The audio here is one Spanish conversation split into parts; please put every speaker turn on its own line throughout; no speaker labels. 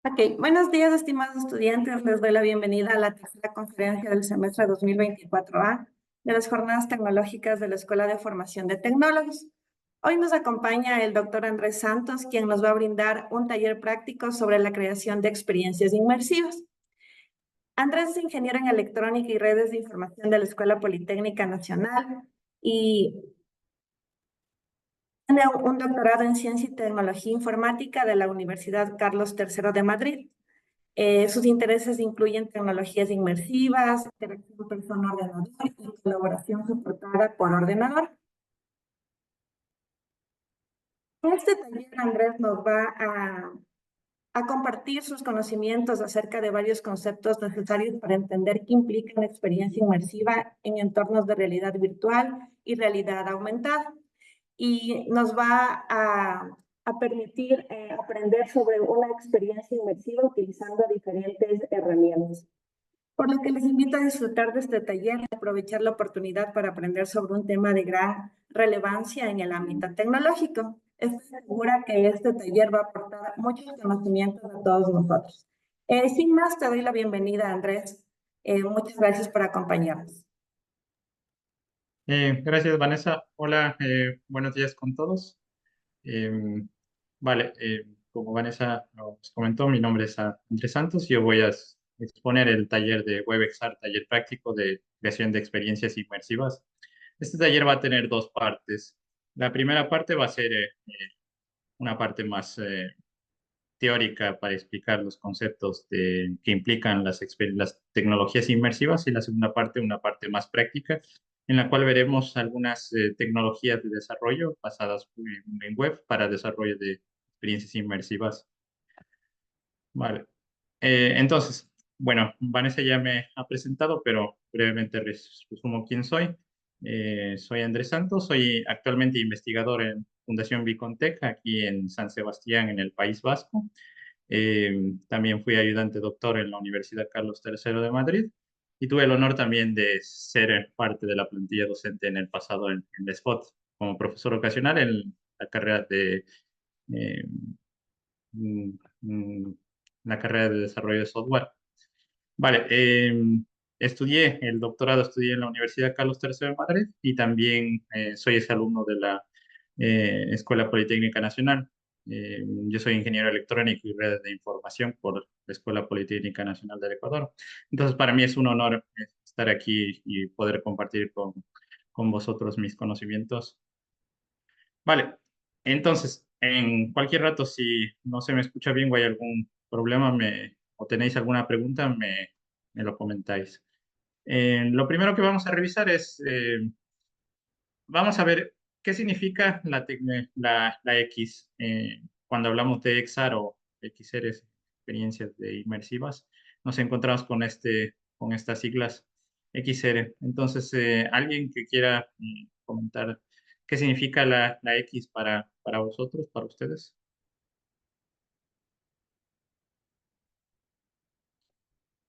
Ok, buenos días, estimados estudiantes. Les doy la bienvenida a la tercera conferencia del semestre 2024A de las Jornadas Tecnológicas de la Escuela de Formación de Tecnólogos. Hoy nos acompaña el doctor Andrés Santos, quien nos va a brindar un taller práctico sobre la creación de experiencias inmersivas. Andrés es ingeniero en electrónica y redes de información de la Escuela Politécnica Nacional y tiene un doctorado en ciencia y tecnología informática de la Universidad Carlos III de Madrid. Sus intereses incluyen tecnologías inmersivas, interacción persona-ordenador y colaboración soportada por ordenador. En este taller, Andrés nos va a compartir sus conocimientos acerca de varios conceptos necesarios para entender qué implica una experiencia inmersiva en entornos de realidad virtual y realidad aumentada. Y nos va a permitir aprender sobre una experiencia inmersiva utilizando diferentes herramientas. Por lo que les invito a disfrutar de este taller y aprovechar la oportunidad para aprender sobre un tema de gran relevancia en el ámbito tecnológico. Estoy segura que este taller va a aportar muchos conocimientos a todos nosotros. Sin más, te doy la bienvenida, Andrés. Muchas gracias por acompañarnos.
Gracias, Vanessa. Hola, buenos días con todos. Vale, como Vanessa nos comentó, mi nombre es Andrés Santos y yo voy a exponer el taller de WebXR, taller práctico de creación de experiencias inmersivas. Este taller va a tener dos partes. La primera parte va a ser una parte más teórica para explicar los conceptos que implican las tecnologías inmersivas y la segunda parte, una parte más práctica, en la cual veremos algunas tecnologías de desarrollo basadas en web para desarrollo de experiencias inmersivas. Vale. Entonces, bueno, Vanessa ya me ha presentado, pero brevemente resumo quién soy. Soy Andrés Santos, soy actualmente investigador en Fundación Bicontec, aquí en San Sebastián, en el País Vasco. También fui ayudante doctor en la Universidad Carlos III de Madrid y tuve el honor también de ser parte de la plantilla docente en el pasado en la SPOT como profesor ocasional en la carrera de eh, mm, mm, la carrera de desarrollo de software. Vale, estudié el doctorado, estudié en la Universidad Carlos III de Madrid y también soy ese alumno de la Escuela Politécnica Nacional. Yo soy ingeniero electrónico y redes de información por la Escuela Politécnica Nacional del Ecuador. Entonces, para mí es un honor estar aquí y poder compartir con vosotros mis conocimientos. Vale, entonces, en cualquier rato, si no se me escucha bien o hay algún problema o tenéis alguna pregunta, me lo comentáis. Lo primero que vamos a revisar es, vamos a ver qué significa la X cuando hablamos de XR o XR, experiencias de inmersivas. Nos encontramos con estas siglas XR. Entonces, alguien que quiera comentar qué significa la X para vosotros, para ustedes.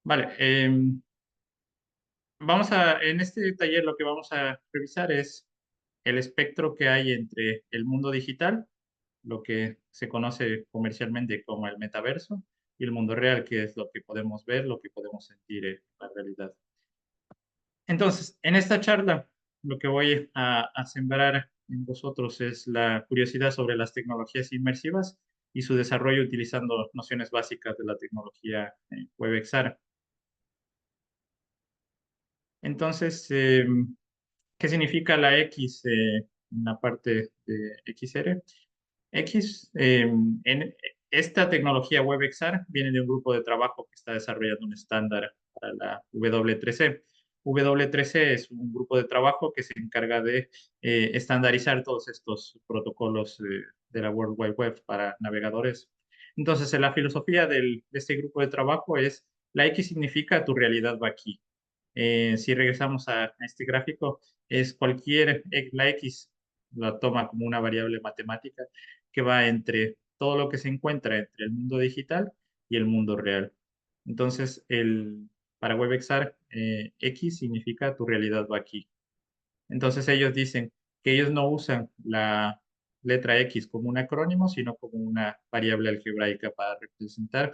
Vale, en este taller lo que vamos a revisar es el espectro que hay entre el mundo digital, lo que se conoce comercialmente como el metaverso, y el mundo real, que es lo que podemos ver, lo que podemos sentir en la realidad. Entonces, en esta charla, lo que voy a sembrar en vosotros es la curiosidad sobre las tecnologías inmersivas y su desarrollo utilizando nociones básicas de la tecnología WebXR. Entonces, ¿qué significa la X en la parte de XR? X, en esta tecnología WebXR viene de un grupo de trabajo que está desarrollando un estándar para la W3C. W3C es un grupo de trabajo que se encarga de estandarizar todos estos protocolos de la World Wide Web para navegadores. Entonces, la filosofía de este grupo de trabajo es la X significa tu realidad va aquí. Si regresamos a este gráfico, es la X la toma como una variable matemática que va entre todo lo que se encuentra entre el mundo digital y el mundo real. Entonces, para WebXR, X significa tu realidad va aquí. Entonces, ellos dicen que ellos no usan la letra X como un acrónimo, sino como una variable algebraica para representar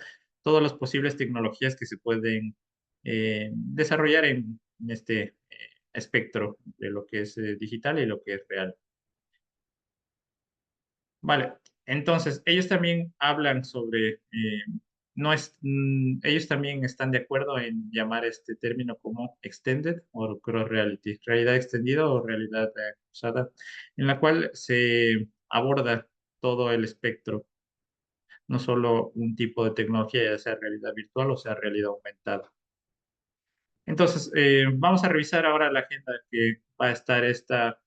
todas las posibles tecnologías que se pueden desarrollar en este espectro de lo que es digital y lo que es real. Vale, entonces ellos también hablan sobre, ellos también están de acuerdo en llamar este término como extended o cross reality, realidad extendida o realidad cruzada, en la cual se aborda todo el espectro, no solo un tipo de tecnología, ya sea realidad virtual o sea realidad aumentada. Entonces, vamos a revisar ahora la agenda que va a estar esta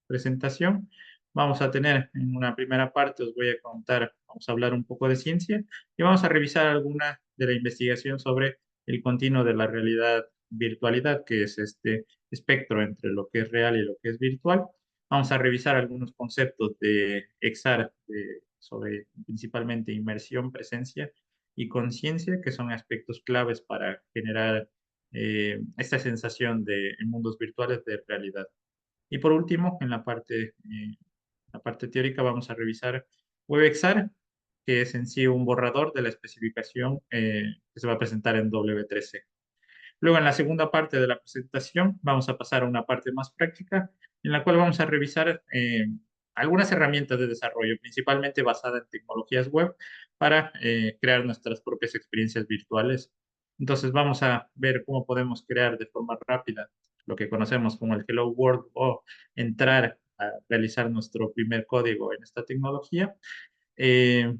presentación. Vamos a tener en una primera parte, os voy a contar, vamos a hablar un poco de ciencia y vamos a revisar alguna de la investigación sobre el continuo de la realidad virtualidad, que es este espectro entre lo que es real y lo que es virtual. Vamos a revisar algunos conceptos de XR, sobre principalmente inmersión, presencia y conciencia, que son aspectos claves para generar esta sensación de en mundos virtuales de realidad. Y por último, en la parte teórica vamos a revisar WebXR, que es en sí un borrador de la especificación que se va a presentar en W3C. Luego, en la segunda parte de la presentación, vamos a pasar a una parte más práctica, en la cual vamos a revisar algunas herramientas de desarrollo, principalmente basadas en tecnologías web, para crear nuestras propias experiencias virtuales. Entonces, vamos a ver cómo podemos crear de forma rápida lo que conocemos como el Hello World o entrar a realizar nuestro primer código en esta tecnología.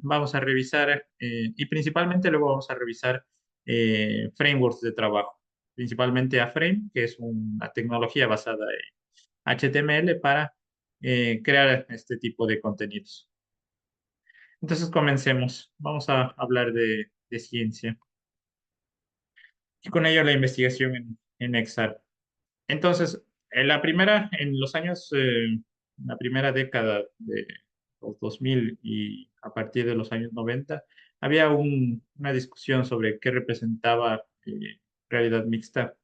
Vamos a revisar y principalmente luego vamos a revisar frameworks de trabajo, principalmente A-Frame, que es una tecnología basada en HTML para crear este tipo de contenidos. Entonces comencemos. Vamos a hablar de ciencia y con ello la investigación en XR. Entonces, la primera década de los 2000 y a partir de los años 90, había una discusión sobre qué representaba realidad mixta.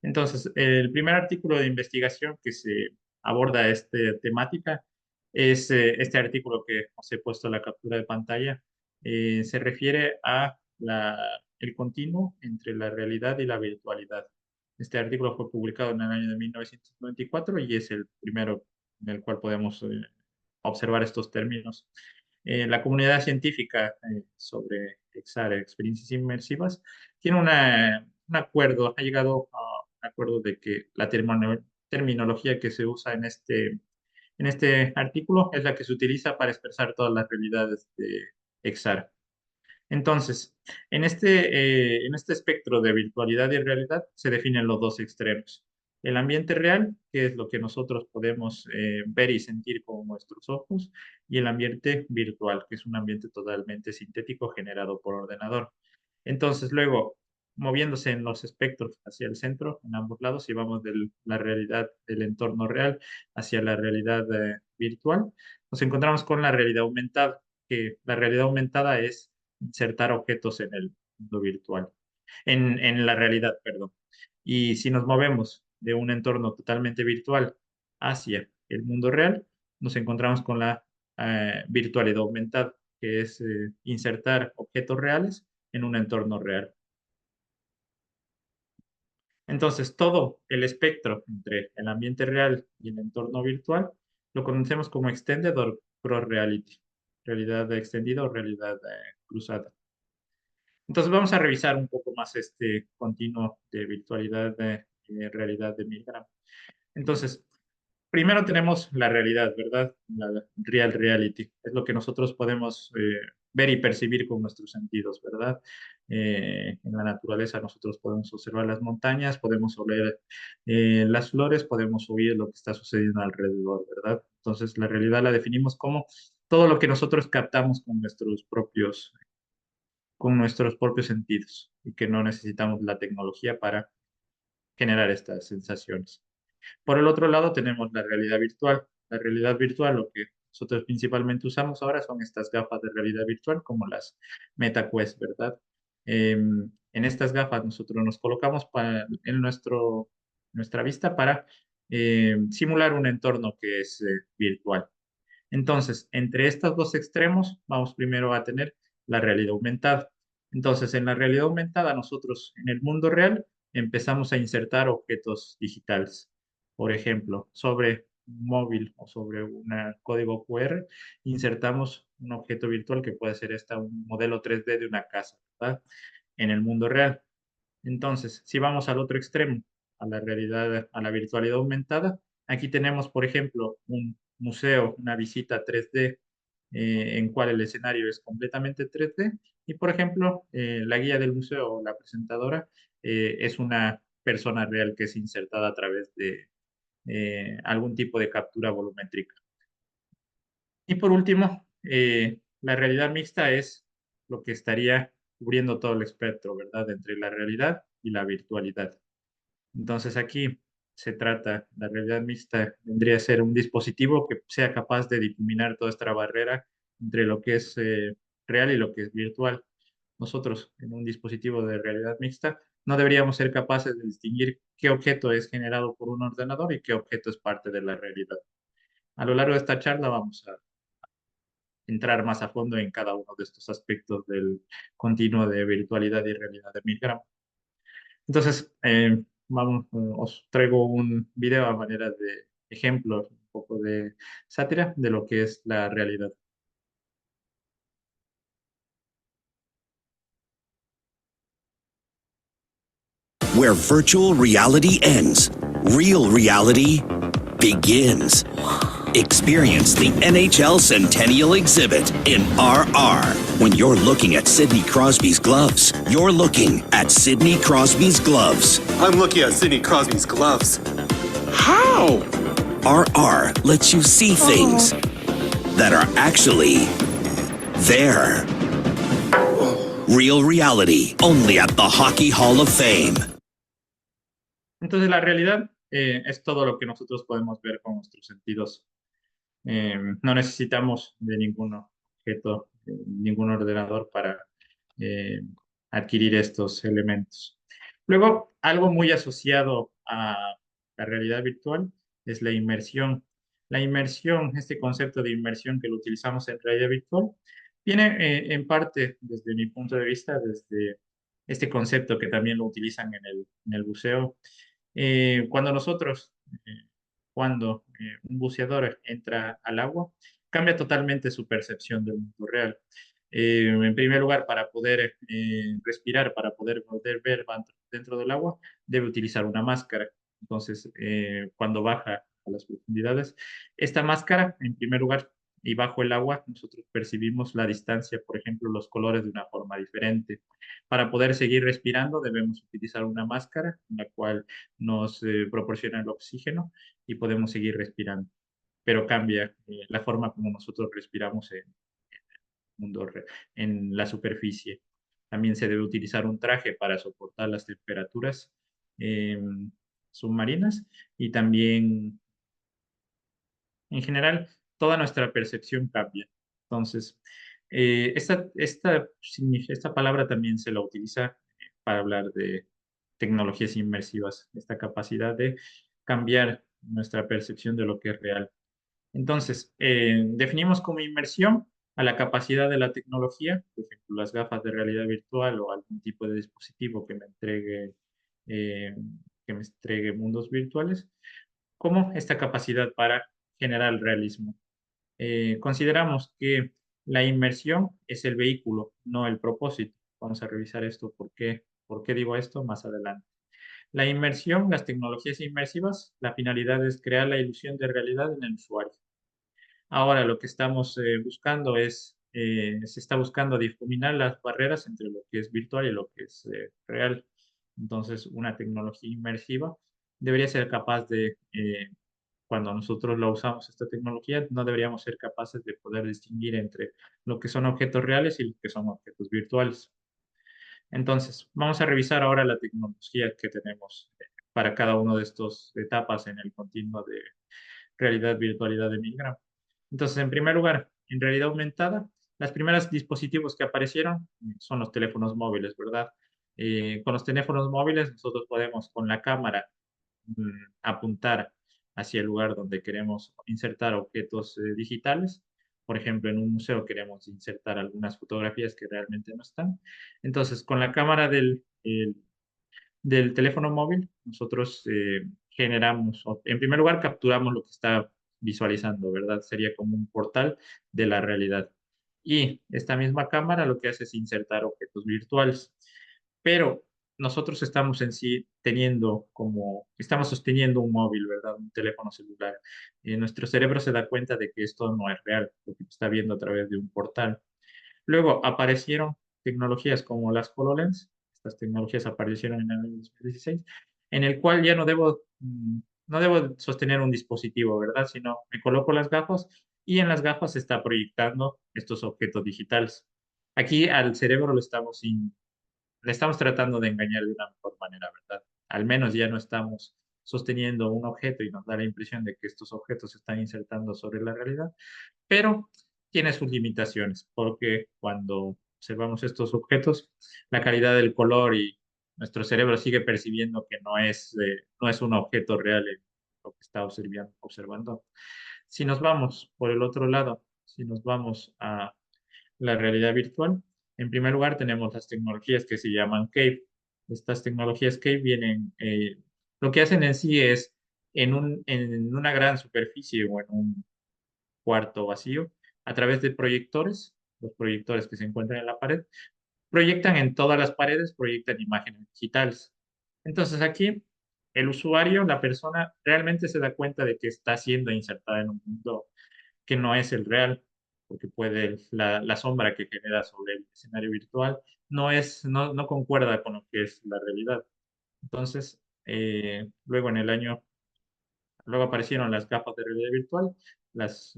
Entonces, el primer artículo de investigación que se aborda esta temática es este artículo que os he puesto en la captura de pantalla. Se refiere a el continuo entre la realidad y la virtualidad. Este artículo fue publicado en el año de 1994 y es el primero en el cual podemos observar estos términos. La comunidad científica sobre XR, experiencias inmersivas, tiene un acuerdo, ha llegado a un acuerdo de que la terminología que se usa en este artículo es la que se utiliza para expresar todas las realidades de XR. Entonces, en este espectro de virtualidad y realidad se definen los dos extremos. El ambiente real, que es lo que nosotros podemos ver y sentir con nuestros ojos, y el ambiente virtual, que es un ambiente totalmente sintético generado por ordenador. Entonces, luego, moviéndose en los espectros hacia el centro, en ambos lados, y vamos de la realidad del entorno real hacia la realidad virtual, nos encontramos con la realidad aumentada, que la realidad aumentada es insertar objetos en el mundo virtual, en la realidad, perdón. Y si nos movemos de un entorno totalmente virtual hacia el mundo real, nos encontramos con la virtualidad aumentada, que es insertar objetos reales en un entorno real. Entonces, todo el espectro entre el ambiente real y el entorno virtual lo conocemos como Extended or Cross Reality, realidad extendida o realidad cruzada. Entonces vamos a revisar un poco más este continuo de virtualidad de realidad de Milgram. Entonces, primero tenemos la realidad, ¿verdad? La real reality. Es lo que nosotros podemos ver y percibir con nuestros sentidos, ¿verdad? En la naturaleza nosotros podemos observar las montañas, podemos oler las flores, podemos oír lo que está sucediendo alrededor, ¿verdad? Entonces, la realidad la definimos como todo lo que nosotros captamos con nuestros propios sentidos y que no necesitamos la tecnología para generar estas sensaciones. Por el otro lado, tenemos la realidad virtual. La realidad virtual, lo que nosotros principalmente usamos ahora son estas gafas de realidad virtual, como las MetaQuest, ¿verdad? En estas gafas nosotros nos colocamos en nuestra vista para simular un entorno que es virtual. Entonces, entre estos dos extremos, vamos primero a tener la realidad aumentada. Entonces, en la realidad aumentada, nosotros en el mundo real empezamos a insertar objetos digitales. Por ejemplo, sobre un móvil o sobre un código QR, insertamos un objeto virtual que puede ser un modelo 3D de una casa, ¿verdad? En el mundo real. Entonces, si vamos al otro extremo, a la realidad, a la virtualidad aumentada, aquí tenemos, por ejemplo, un museo, una visita 3D, en cual el escenario es completamente 3D, y por ejemplo, la guía del museo o la presentadora es una persona real que es insertada a través de algún tipo de captura volumétrica. Y por último, la realidad mixta es lo que estaría cubriendo todo el espectro, ¿verdad? Entre la realidad y la virtualidad. Entonces aquí se trata, la realidad mixta vendría a ser un dispositivo que sea capaz de difuminar toda esta barrera entre lo que es real y lo que es virtual. Nosotros, en un dispositivo de realidad mixta, no deberíamos ser capaces de distinguir qué objeto es generado por un ordenador y qué objeto es parte de la realidad. A lo largo de esta charla vamos a entrar más a fondo en cada uno de estos aspectos del continuo de virtualidad y realidad de Milgram. Entonces, os traigo un video a manera de ejemplo, un poco de sátira de lo que es la realidad.
Where virtual reality ends, real reality begins. Experience the NHL Centennial exhibit in RR. When you're looking at Sidney Crosby's gloves, you're looking at Sidney Crosby's gloves.
I'm looking at Sidney Crosby's gloves. How?
RR lets you see things that are actually there. Real reality, only at the Hockey Hall of Fame.
Entonces, la realidad es todo lo que nosotros podemos ver con nuestros sentidos. No necesitamos de ningún objeto, ningún ordenador para eh, adquirir estos elementos. Luego, algo muy asociado a la realidad virtual es la inmersión. La inmersión, este concepto de inmersión que lo utilizamos en realidad virtual, viene en parte, desde mi punto de vista, desde este concepto que también lo utilizan en el buceo. Cuando nosotros, un buceador entra al agua, cambia totalmente su percepción del mundo real. En primer lugar, para poder respirar, para poder ver dentro del agua, debe utilizar una máscara. Entonces, cuando baja a las profundidades, esta máscara, en primer lugar, y bajo el agua, nosotros percibimos la distancia, por ejemplo, los colores de una forma diferente. Para poder seguir respirando, debemos utilizar una máscara, en la cual nos proporciona el oxígeno y podemos seguir respirando. Pero cambia la forma como nosotros respiramos mundo en la superficie. También se debe utilizar un traje para soportar las temperaturas eh, submarinas y también, en general, toda nuestra percepción cambia. Entonces, esta palabra también se la utiliza para hablar de tecnologías inmersivas, esta capacidad de cambiar nuestra percepción de lo que es real. Entonces, definimos como inmersión a la capacidad de la tecnología, por ejemplo, las gafas de realidad virtual o algún tipo de dispositivo eh, que me entregue mundos virtuales, como esta capacidad para generar realismo. Consideramos que la inmersión es el vehículo, no el propósito. Vamos a revisar esto, por qué digo esto más adelante. La inmersión, las tecnologías inmersivas, la finalidad es crear la ilusión de realidad en el usuario. Ahora lo que estamos buscando se está buscando difuminar las barreras entre lo que es virtual y lo que es real. Entonces, una tecnología inmersiva debería ser capaz de, cuando nosotros lo usamos, esta tecnología, no deberíamos ser capaces de poder distinguir entre lo que son objetos reales y lo que son objetos virtuales. Entonces, vamos a revisar ahora la tecnología que tenemos para cada una de estas etapas en el continuo de realidad, virtualidad de Milgram. Entonces, en primer lugar, en realidad aumentada, los primeros dispositivos que aparecieron son los teléfonos móviles, ¿verdad? Con los teléfonos móviles nosotros podemos con la cámara apuntar hacia el lugar donde queremos insertar objetos digitales por ejemplo, en un museo queremos insertar algunas fotografías que realmente no están. Entonces, con la cámara del teléfono móvil, nosotros generamos, o en primer lugar, capturamos lo que está visualizando, ¿verdad? Sería como un portal de la realidad. Y esta misma cámara lo que hace es insertar objetos virtuales. Pero nosotros estamos en sí estamos sosteniendo un móvil, ¿verdad? Un teléfono celular. Y nuestro cerebro se da cuenta de que esto no es real, lo que está viendo a través de un portal. Luego aparecieron tecnologías como las HoloLens. Estas tecnologías aparecieron en el año 2016, en el cual ya no debo sostener un dispositivo, ¿verdad? Sino me coloco las gafas y en las gafas se está proyectando estos objetos digitales. Aquí al cerebro le estamos tratando de engañar de una mejor manera, ¿verdad? Al menos ya no estamos sosteniendo un objeto y nos da la impresión de que estos objetos se están insertando sobre la realidad, pero tiene sus limitaciones, porque cuando observamos estos objetos, la calidad del color y nuestro cerebro sigue percibiendo que no es un objeto real en lo que está observando. Si nos vamos por el otro lado, si nos vamos a la realidad virtual, en primer lugar tenemos las tecnologías que se llaman Cave. Estas tecnologías Cave lo que hacen en sí es en una gran superficie o en un cuarto vacío, a través de proyectores, los proyectores que se encuentran en la pared, proyectan en todas las paredes, proyectan imágenes digitales. Entonces aquí el usuario, la persona, realmente se da cuenta de que está siendo insertada en un mundo que no es el real, porque la sombra que genera sobre el escenario virtual no concuerda con lo que es la realidad. Entonces, luego aparecieron las gafas de realidad virtual, las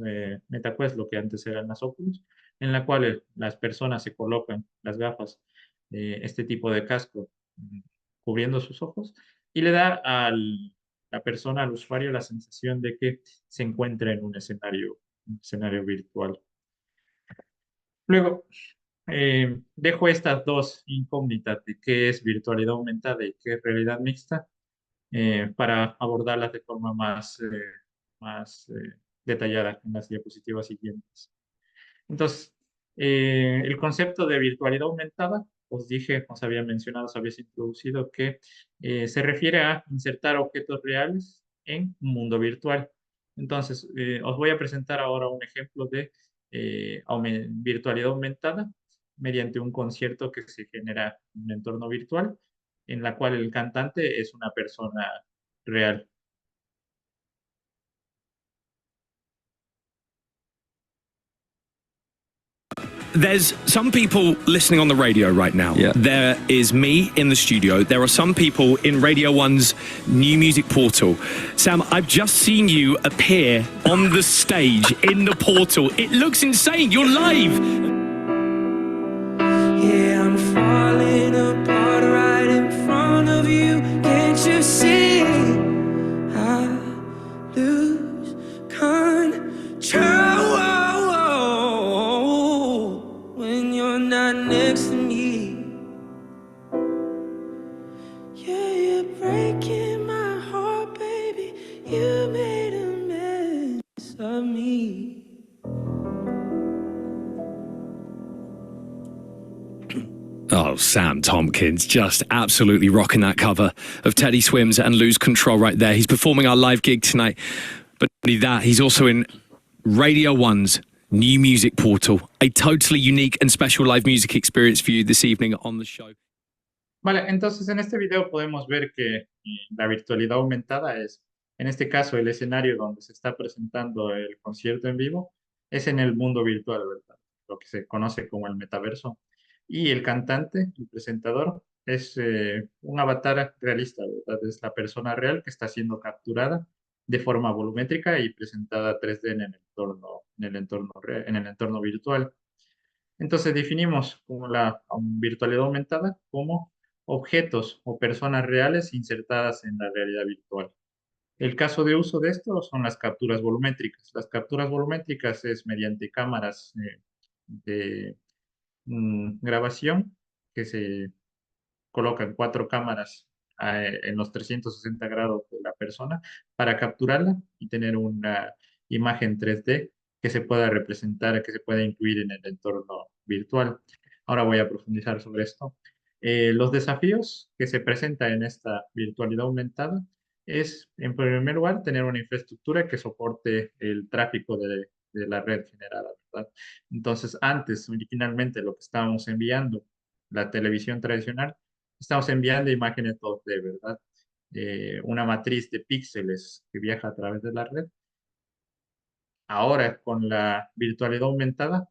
MetaQuest, lo que antes eran las Oculus, en la cual las personas se colocan las gafas, este tipo de casco, cubriendo sus ojos, y le da la persona, al usuario, la sensación de que se encuentra en un escenario virtual. Luego, dejo estas dos incógnitas de qué es virtualidad aumentada y qué es realidad mixta, para abordarlas de forma más detallada en las diapositivas siguientes. Entonces, el concepto de virtualidad aumentada, os había mencionado, os habéis introducido que se refiere a insertar objetos reales en un mundo virtual. Entonces, os voy a presentar ahora un ejemplo de virtualidad aumentada mediante un concierto que se genera en un entorno virtual, en la cual el cantante es una persona real.
There's some people listening on the radio right now.
Yeah.
There is me in the studio. There are some people in Radio 1's new music portal. Sam, I've just seen you appear on the stage in the portal. It looks insane. You're live.
Yeah, I'm falling apart right in front of you. Can't you see? I lose control when you're not next to me. Yeah, you're breaking my heart, baby. You made a mess of me.
Oh, Sam Tompkins, just absolutely rocking that cover of Teddy Swims and Lose Control right there. He's performing our live gig tonight. But not only that, he's also in Radio 1's new music portal. A totally unique and special live music experience for you this evening on the show.
Vale, entonces en este video podemos ver que la virtualidad aumentada es, en este caso, el escenario donde se está presentando el concierto en vivo, es en el mundo virtual, ¿verdad? Lo que se conoce como el metaverso. Y el cantante, el presentador, es un avatar realista, ¿verdad? Es la persona real que está siendo capturada de forma volumétrica y presentada 3D en el entorno virtual. Entonces definimos como la virtualidad aumentada como objetos o personas reales insertadas en la realidad virtual. El caso de uso de esto son las capturas volumétricas. Las capturas volumétricas es mediante cámaras de grabación que se colocan 4 cámaras en los 360 grados de la persona para capturarla y tener una imagen 3D que se pueda representar, que se pueda incluir en el entorno virtual. Ahora voy a profundizar sobre esto. Los desafíos que se presentan en esta virtualidad aumentada es, en primer lugar, tener una infraestructura que soporte el tráfico de la red generada, ¿verdad? Entonces, antes, originalmente, lo que estábamos enviando, la televisión tradicional, estamos enviando imágenes 2D, ¿verdad? Una matriz de píxeles que viaja a través de la red. Ahora, con la virtualidad aumentada,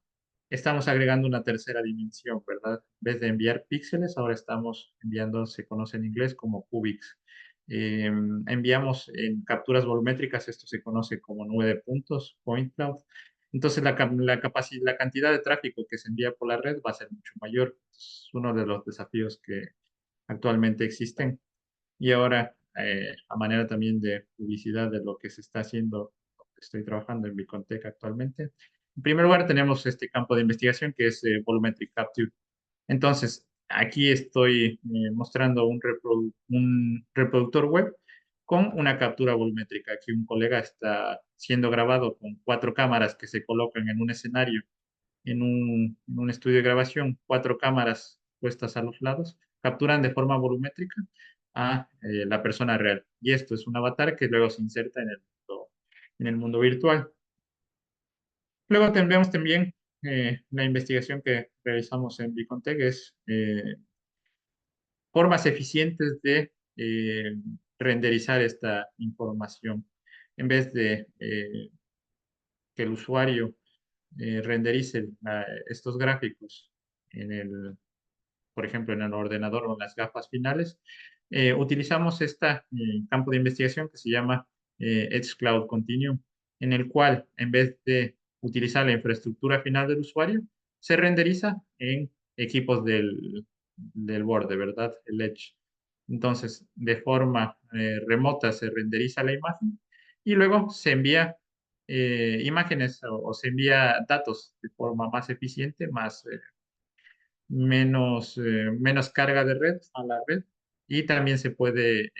estamos agregando una tercera dimensión, ¿verdad? En vez de enviar píxeles, ahora estamos enviando, se conoce en inglés como cubics. Enviamos en capturas volumétricas, esto se conoce como nube de puntos, point cloud. Entonces, la cantidad de tráfico que se envía por la red va a ser mucho mayor. Es uno de los desafíos que actualmente existen. Y ahora, a manera también de publicidad de lo que se está haciendo, estoy trabajando en Bicontech actualmente. En primer lugar, tenemos este campo de investigación que es Volumetric Capture. Entonces, aquí estoy mostrando un reproductor web con una captura volumétrica. Aquí un colega está siendo grabado con 4 cámaras que se colocan en un escenario, en un estudio de grabación, 4 cámaras puestas a los lados, capturan de forma volumétrica a la persona real. Y esto es un avatar que luego se inserta en el mundo virtual. Luego tendremos también la investigación que realizamos en Bicontech, es formas eficientes de renderizar esta información. En vez de que el usuario renderice estos gráficos por ejemplo, en el ordenador o en las gafas finales, utilizamos este campo de investigación que se llama Edge Cloud Continuum, en el cual, en vez de utilizar la infraestructura final del usuario, se renderiza en equipos del borde, ¿verdad? El Edge. Entonces, de forma remota se renderiza la imagen y luego se envía imágenes o se envía datos de forma más eficiente, menos carga de red a la red, y también se puede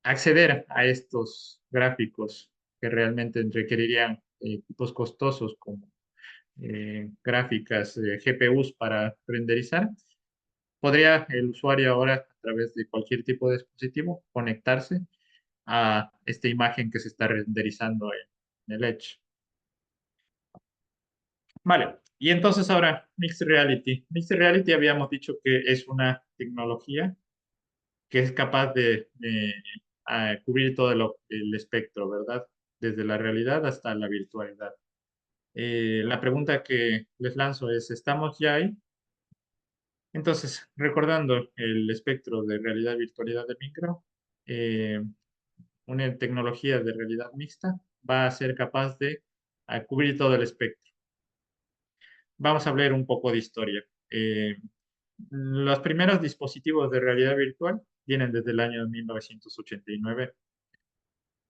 acceder a estos gráficos que realmente requerirían equipos costosos como gráficas, GPUs para renderizar. Podría el usuario ahora, a través de cualquier tipo de dispositivo, conectarse a esta imagen que se está renderizando en el Edge. Vale, y entonces ahora Mixed Reality. Mixed Reality habíamos dicho que es una tecnología que es capaz de cubrir todo el espectro, ¿verdad? Desde la realidad hasta la virtualidad. La pregunta que les lanzo es, ¿estamos ya ahí? Entonces, recordando el espectro de realidad y virtualidad de micro, una tecnología de realidad mixta va a ser capaz de cubrir todo el espectro. Vamos a hablar un poco de historia. Los primeros dispositivos de realidad virtual vienen desde el año 1989,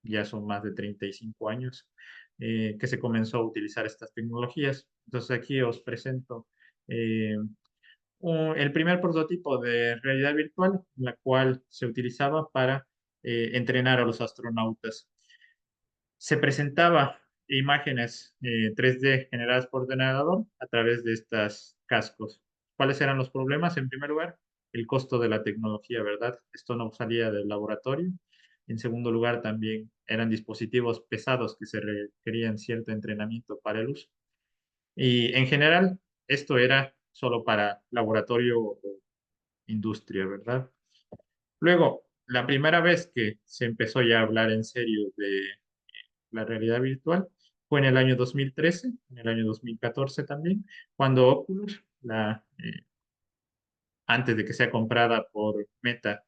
ya son más de 35 años que se comenzó a utilizar estas tecnologías. Entonces aquí os presento el primer prototipo de realidad virtual, la cual se utilizaba para entrenar a los astronautas. Se presentaba imágenes 3D generadas por ordenador a través de estos cascos. ¿Cuáles eran los problemas? En primer lugar, el costo de la tecnología, ¿verdad? Esto no salía del laboratorio. En segundo lugar, también eran dispositivos pesados que se requerían cierto entrenamiento para el uso. Y en general, esto era solo para laboratorio o industria, ¿verdad? Luego, la primera vez que se empezó ya a hablar en serio de la realidad virtual fue en el año 2013, en el año 2014 también, cuando Oculus, antes de que sea comprada por Meta,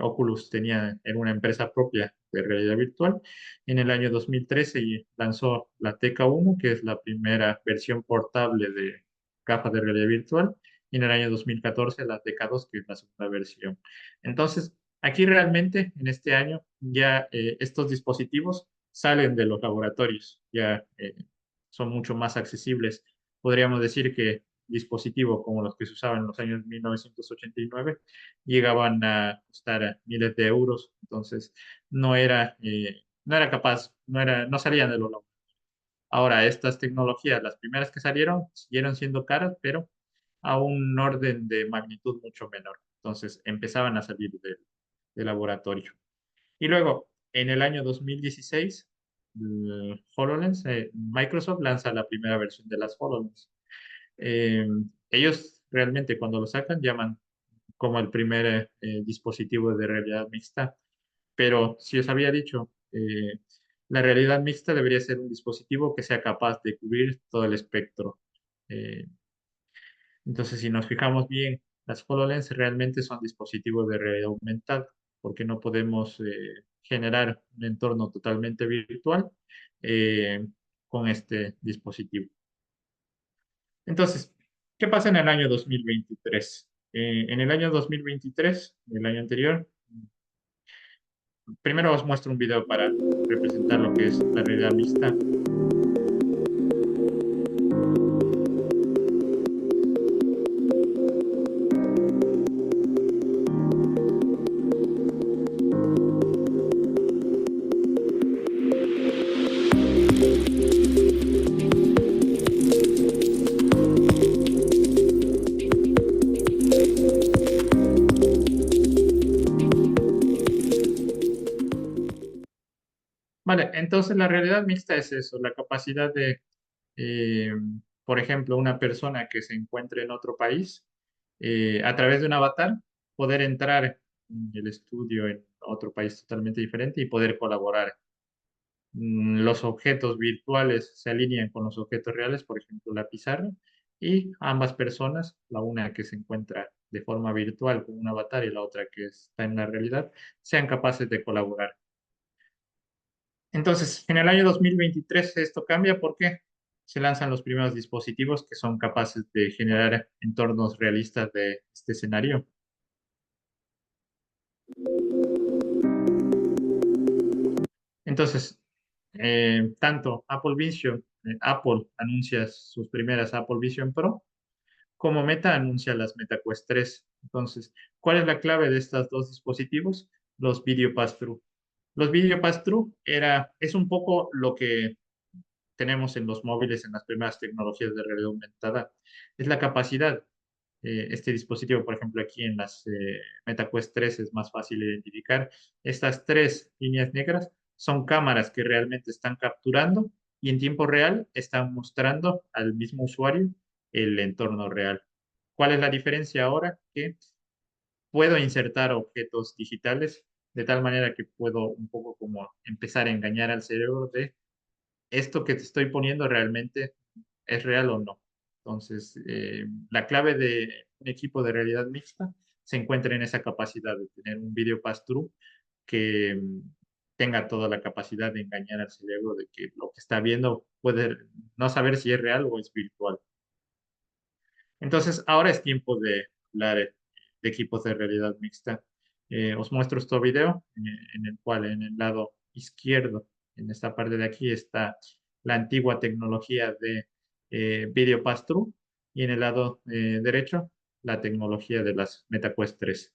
Oculus era una empresa propia de realidad virtual. En el año 2013 lanzó la TK1, que es la primera versión portable de gafas de realidad virtual, y en el año 2014 la TK2, que es la segunda versión. Entonces, aquí realmente, en este año, ya estos dispositivos salen de los laboratorios, ya son mucho más accesibles. Podríamos decir que dispositivos como los que se usaban en los años 1989 llegaban a costar miles de euros, entonces no era capaz, no salían de los laboratorios. Ahora, estas tecnologías, las primeras que salieron, siguieron siendo caras, pero a un orden de magnitud mucho menor. Entonces, empezaban a salir del laboratorio. Y luego, en el año 2016, HoloLens, Microsoft lanza la primera versión de las HoloLens. Eh, Ellos realmente cuando lo sacan llaman como el primer dispositivo de realidad mixta. Pero si os había dicho, la realidad mixta debería ser un dispositivo que sea capaz de cubrir todo el espectro. Eh, entonces, si nos fijamos bien, las HoloLens realmente son dispositivos de realidad aumentada, porque no podemos generar un entorno totalmente virtual eh, con este dispositivo. Entonces, ¿qué pasa en el año 2023? En el año 2023, el año anterior, primero os muestro un video para representar lo que es la realidad mixta. Vale, entonces la realidad mixta es eso, la capacidad de, eh, por ejemplo, una persona que se encuentre en otro país, a través de un avatar, poder entrar en el estudio en otro país totalmente diferente y poder colaborar. Los objetos virtuales se alinean con los objetos reales, por ejemplo, la pizarra, y ambas personas, la una que se encuentra de forma virtual con un avatar y la otra que está en la realidad, sean capaces de colaborar. Entonces, en el año 2023 esto cambia porque se lanzan los primeros dispositivos que son capaces de generar entornos realistas de este escenario. Entonces, tanto Apple Vision, Apple anuncia sus primeras Apple Vision Pro, como Meta anuncia las Meta Quest 3. Entonces, ¿cuál es la clave de estos dos dispositivos? Los Video Pass-Through. Los Video Pass-Through es un poco lo que tenemos en los móviles, en las primeras tecnologías de realidad aumentada, es la capacidad. Este dispositivo, por ejemplo, aquí en las MetaQuest 3 es más fácil de identificar. Estas tres líneas negras son cámaras que realmente están capturando y en tiempo real están mostrando al mismo usuario el entorno real. ¿Cuál es la diferencia ahora? Que puedo insertar objetos digitales de tal manera que puedo un poco como empezar a engañar al cerebro de esto que te estoy poniendo realmente es real o no. Entonces, la clave de un equipo de realidad mixta se encuentra en esa capacidad de tener un video pass-through que tenga toda la capacidad de engañar al cerebro de que lo que está viendo puede no saber si es real o es virtual. Entonces, ahora es tiempo de hablar de equipos de realidad mixta. Os muestro este video en el cual en el lado izquierdo, en esta parte de aquí, está la antigua tecnología de Video Pass-Through y en el lado derecho, la tecnología de las MetaQuest 3.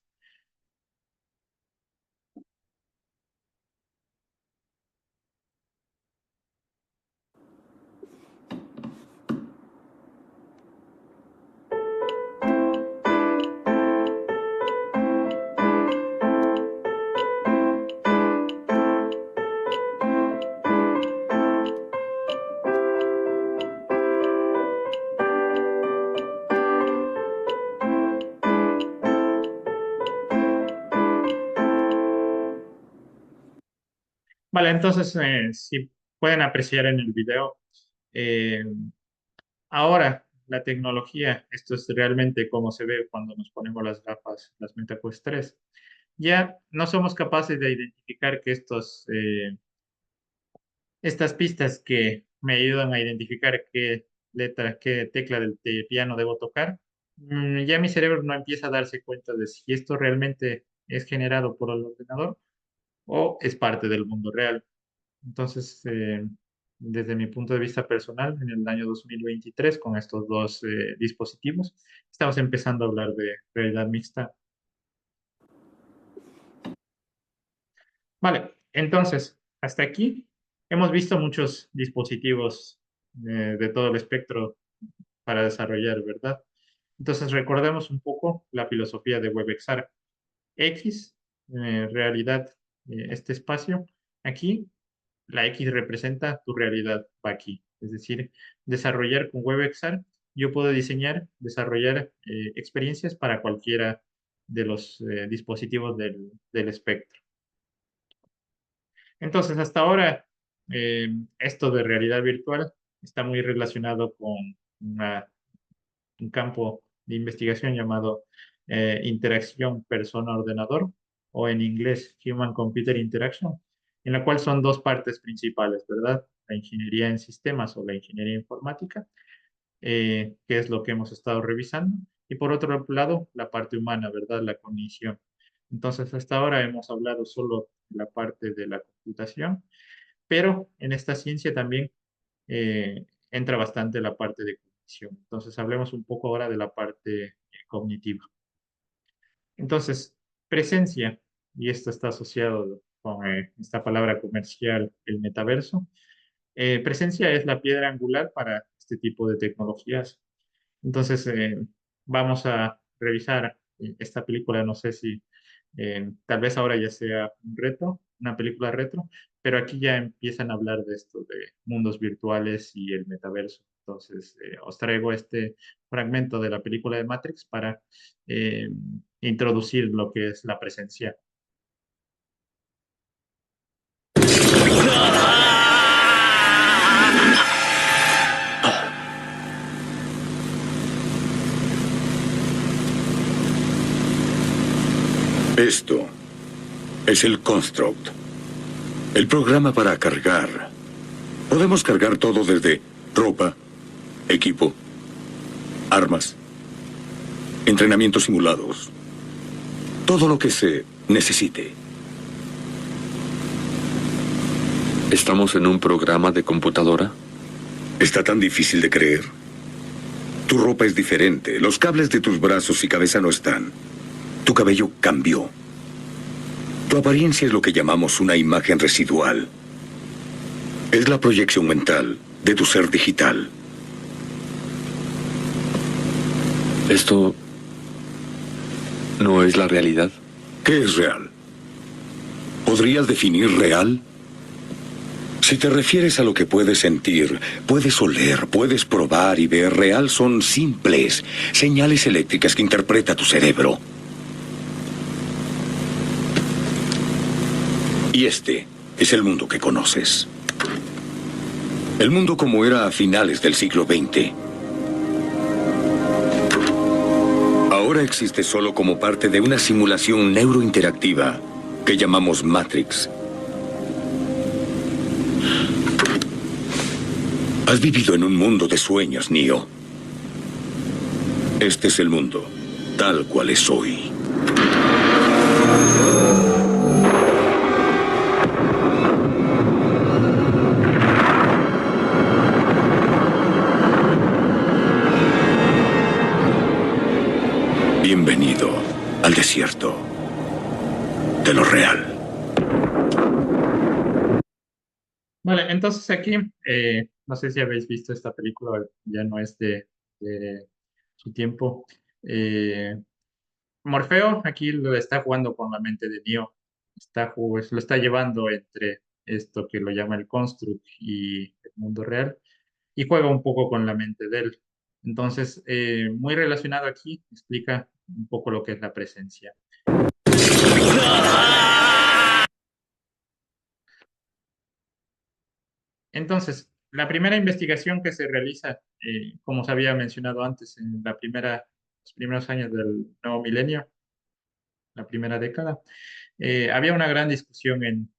Vale, entonces, si pueden apreciar en el video, eh, ahora la tecnología, esto es realmente como se ve cuando nos ponemos las gafas, las MetaQuest 3, ya no somos capaces de identificar que estas pistas que me ayudan a identificar qué letra, qué tecla del piano debo tocar, ya mi cerebro no empieza a darse cuenta de si esto realmente es generado por el ordenador o es parte del mundo real. Entonces, desde mi punto de vista personal, en el año 2023, con estos dos dispositivos, estamos empezando a hablar de realidad mixta. Vale, entonces, hasta aquí hemos visto muchos dispositivos de todo el espectro para desarrollar, ¿verdad? Entonces, recordemos un poco la filosofía de WebXR. X, realidad, este espacio. Aquí, la X representa tu realidad, va aquí. Es decir, desarrollar con WebXR, yo puedo desarrollar experiencias para cualquiera de los dispositivos del espectro. Entonces, hasta ahora, esto de realidad virtual está muy relacionado con un campo de investigación llamado interacción persona-ordenador, o en inglés Human-Computer Interaction, en la cual son dos partes principales, ¿verdad? La ingeniería en sistemas o la ingeniería informática, que es lo que hemos estado revisando, y por otro lado, la parte humana, ¿verdad? La cognición. Entonces, hasta ahora hemos hablado solo de la parte de la computación, pero en esta ciencia también entra bastante la parte de cognición. Entonces, hablemos un poco ahora de la parte cognitiva. Entonces, presencia, y esto está asociado con esta palabra comercial, el metaverso. Presencia es la piedra angular para este tipo de tecnologías. Entonces, vamos a revisar esta película, no sé si tal vez ahora ya sea un reto, una película retro, pero aquí ya empiezan a hablar de esto, de mundos virtuales y el metaverso. Entonces, os traigo este fragmento de la película de Matrix para eh, introducir lo que es la presencia.
Esto es el Construct, el programa para cargar. Podemos cargar todo desde ropa, equipo, armas, entrenamientos simulados, todo lo que se necesite.
¿Estamos en un programa de computadora?
¿Está tan difícil de creer? Tu ropa es diferente, los cables de tus brazos y cabeza no están. Tu cabello cambió. Tu apariencia es lo que llamamos una imagen residual. Es la proyección mental de tu ser digital.
¿Esto no es la realidad?
¿Qué es real? ¿Podrías definir real? Si te refieres a lo que puedes sentir, puedes oler, puedes probar y ver, real son simples señales eléctricas que interpreta tu cerebro. Y este es el mundo que conoces. El mundo como era a finales del siglo XX. Ahora existe solo como parte de una simulación neurointeractiva que llamamos Matrix. Has vivido en un mundo de sueños, Neo. Este es el mundo, tal cual es hoy. Bienvenido al desierto de lo real.
Vale, entonces aquí, no sé si habéis visto esta película, ya no es de su tiempo. Morfeo aquí lo está jugando con la mente de Neo, lo está llevando entre esto que lo llama el construct y el mundo real, y juega un poco con la mente de él. Entonces, muy relacionado aquí, explica un poco lo que es la presencia. Entonces, la primera investigación que se realiza, como se había mencionado antes, en los primeros años del nuevo milenio, la primera década, había una gran discusión en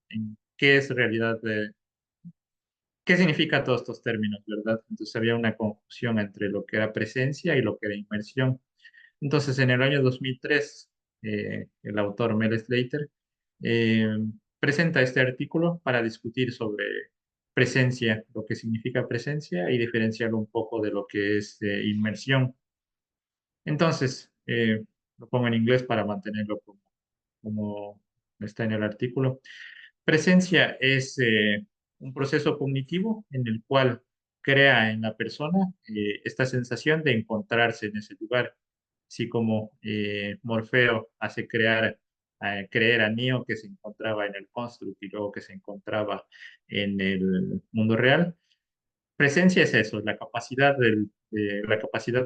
qué es realidad, qué significa todos estos términos, ¿verdad? Entonces había una confusión entre lo que era presencia y lo que era inmersión. Entonces, en el año 2003, el autor Mel Slater eh, presenta este artículo para discutir sobre presencia, lo que significa presencia y diferenciarlo un poco de lo que es inmersión. Entonces, lo pongo en inglés para mantenerlo como está en el artículo. Presencia es un proceso cognitivo en el cual crea en la persona esta sensación de encontrarse en ese lugar, así como Morfeo hace creer a Neo que se encontraba en el construct y luego que se encontraba en el mundo real. Presencia es eso, la capacidad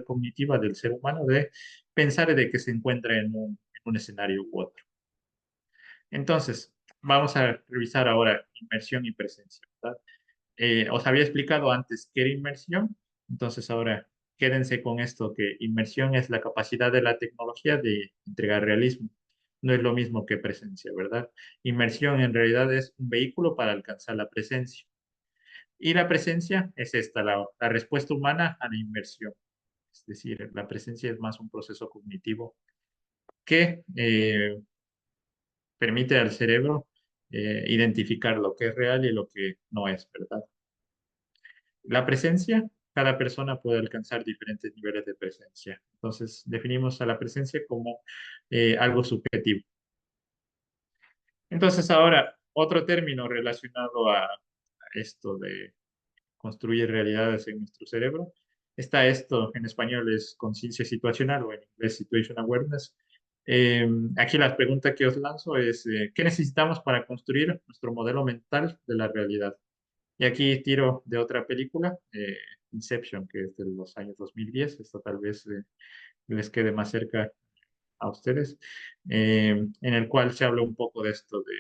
cognitiva del ser humano de pensar de que se encuentra en un escenario u otro. Entonces, vamos a revisar ahora inmersión y presencia, ¿verdad? Os había explicado antes qué era inmersión, entonces ahora quédense con esto, que inmersión es la capacidad de la tecnología de entregar realismo. No es lo mismo que presencia, ¿verdad? Inmersión en realidad es un vehículo para alcanzar la presencia. Y la presencia es esta, la respuesta humana a la inmersión. Es decir, la presencia es más un proceso cognitivo que permite al cerebro identificar lo que es real y lo que no es, ¿verdad? La presencia, cada persona puede alcanzar diferentes niveles de presencia. Entonces, definimos a la presencia como algo subjetivo. Entonces, ahora, otro término relacionado a esto de construir realidades en nuestro cerebro. Está esto, en español es conciencia situacional o en inglés situation awareness. Aquí la pregunta que os lanzo es, ¿qué necesitamos para construir nuestro modelo mental de la realidad? Y aquí tiro de otra película, Inception, que es de los años 2010. Esto tal vez les quede más cerca a ustedes, en el cual se habla un poco de esto, de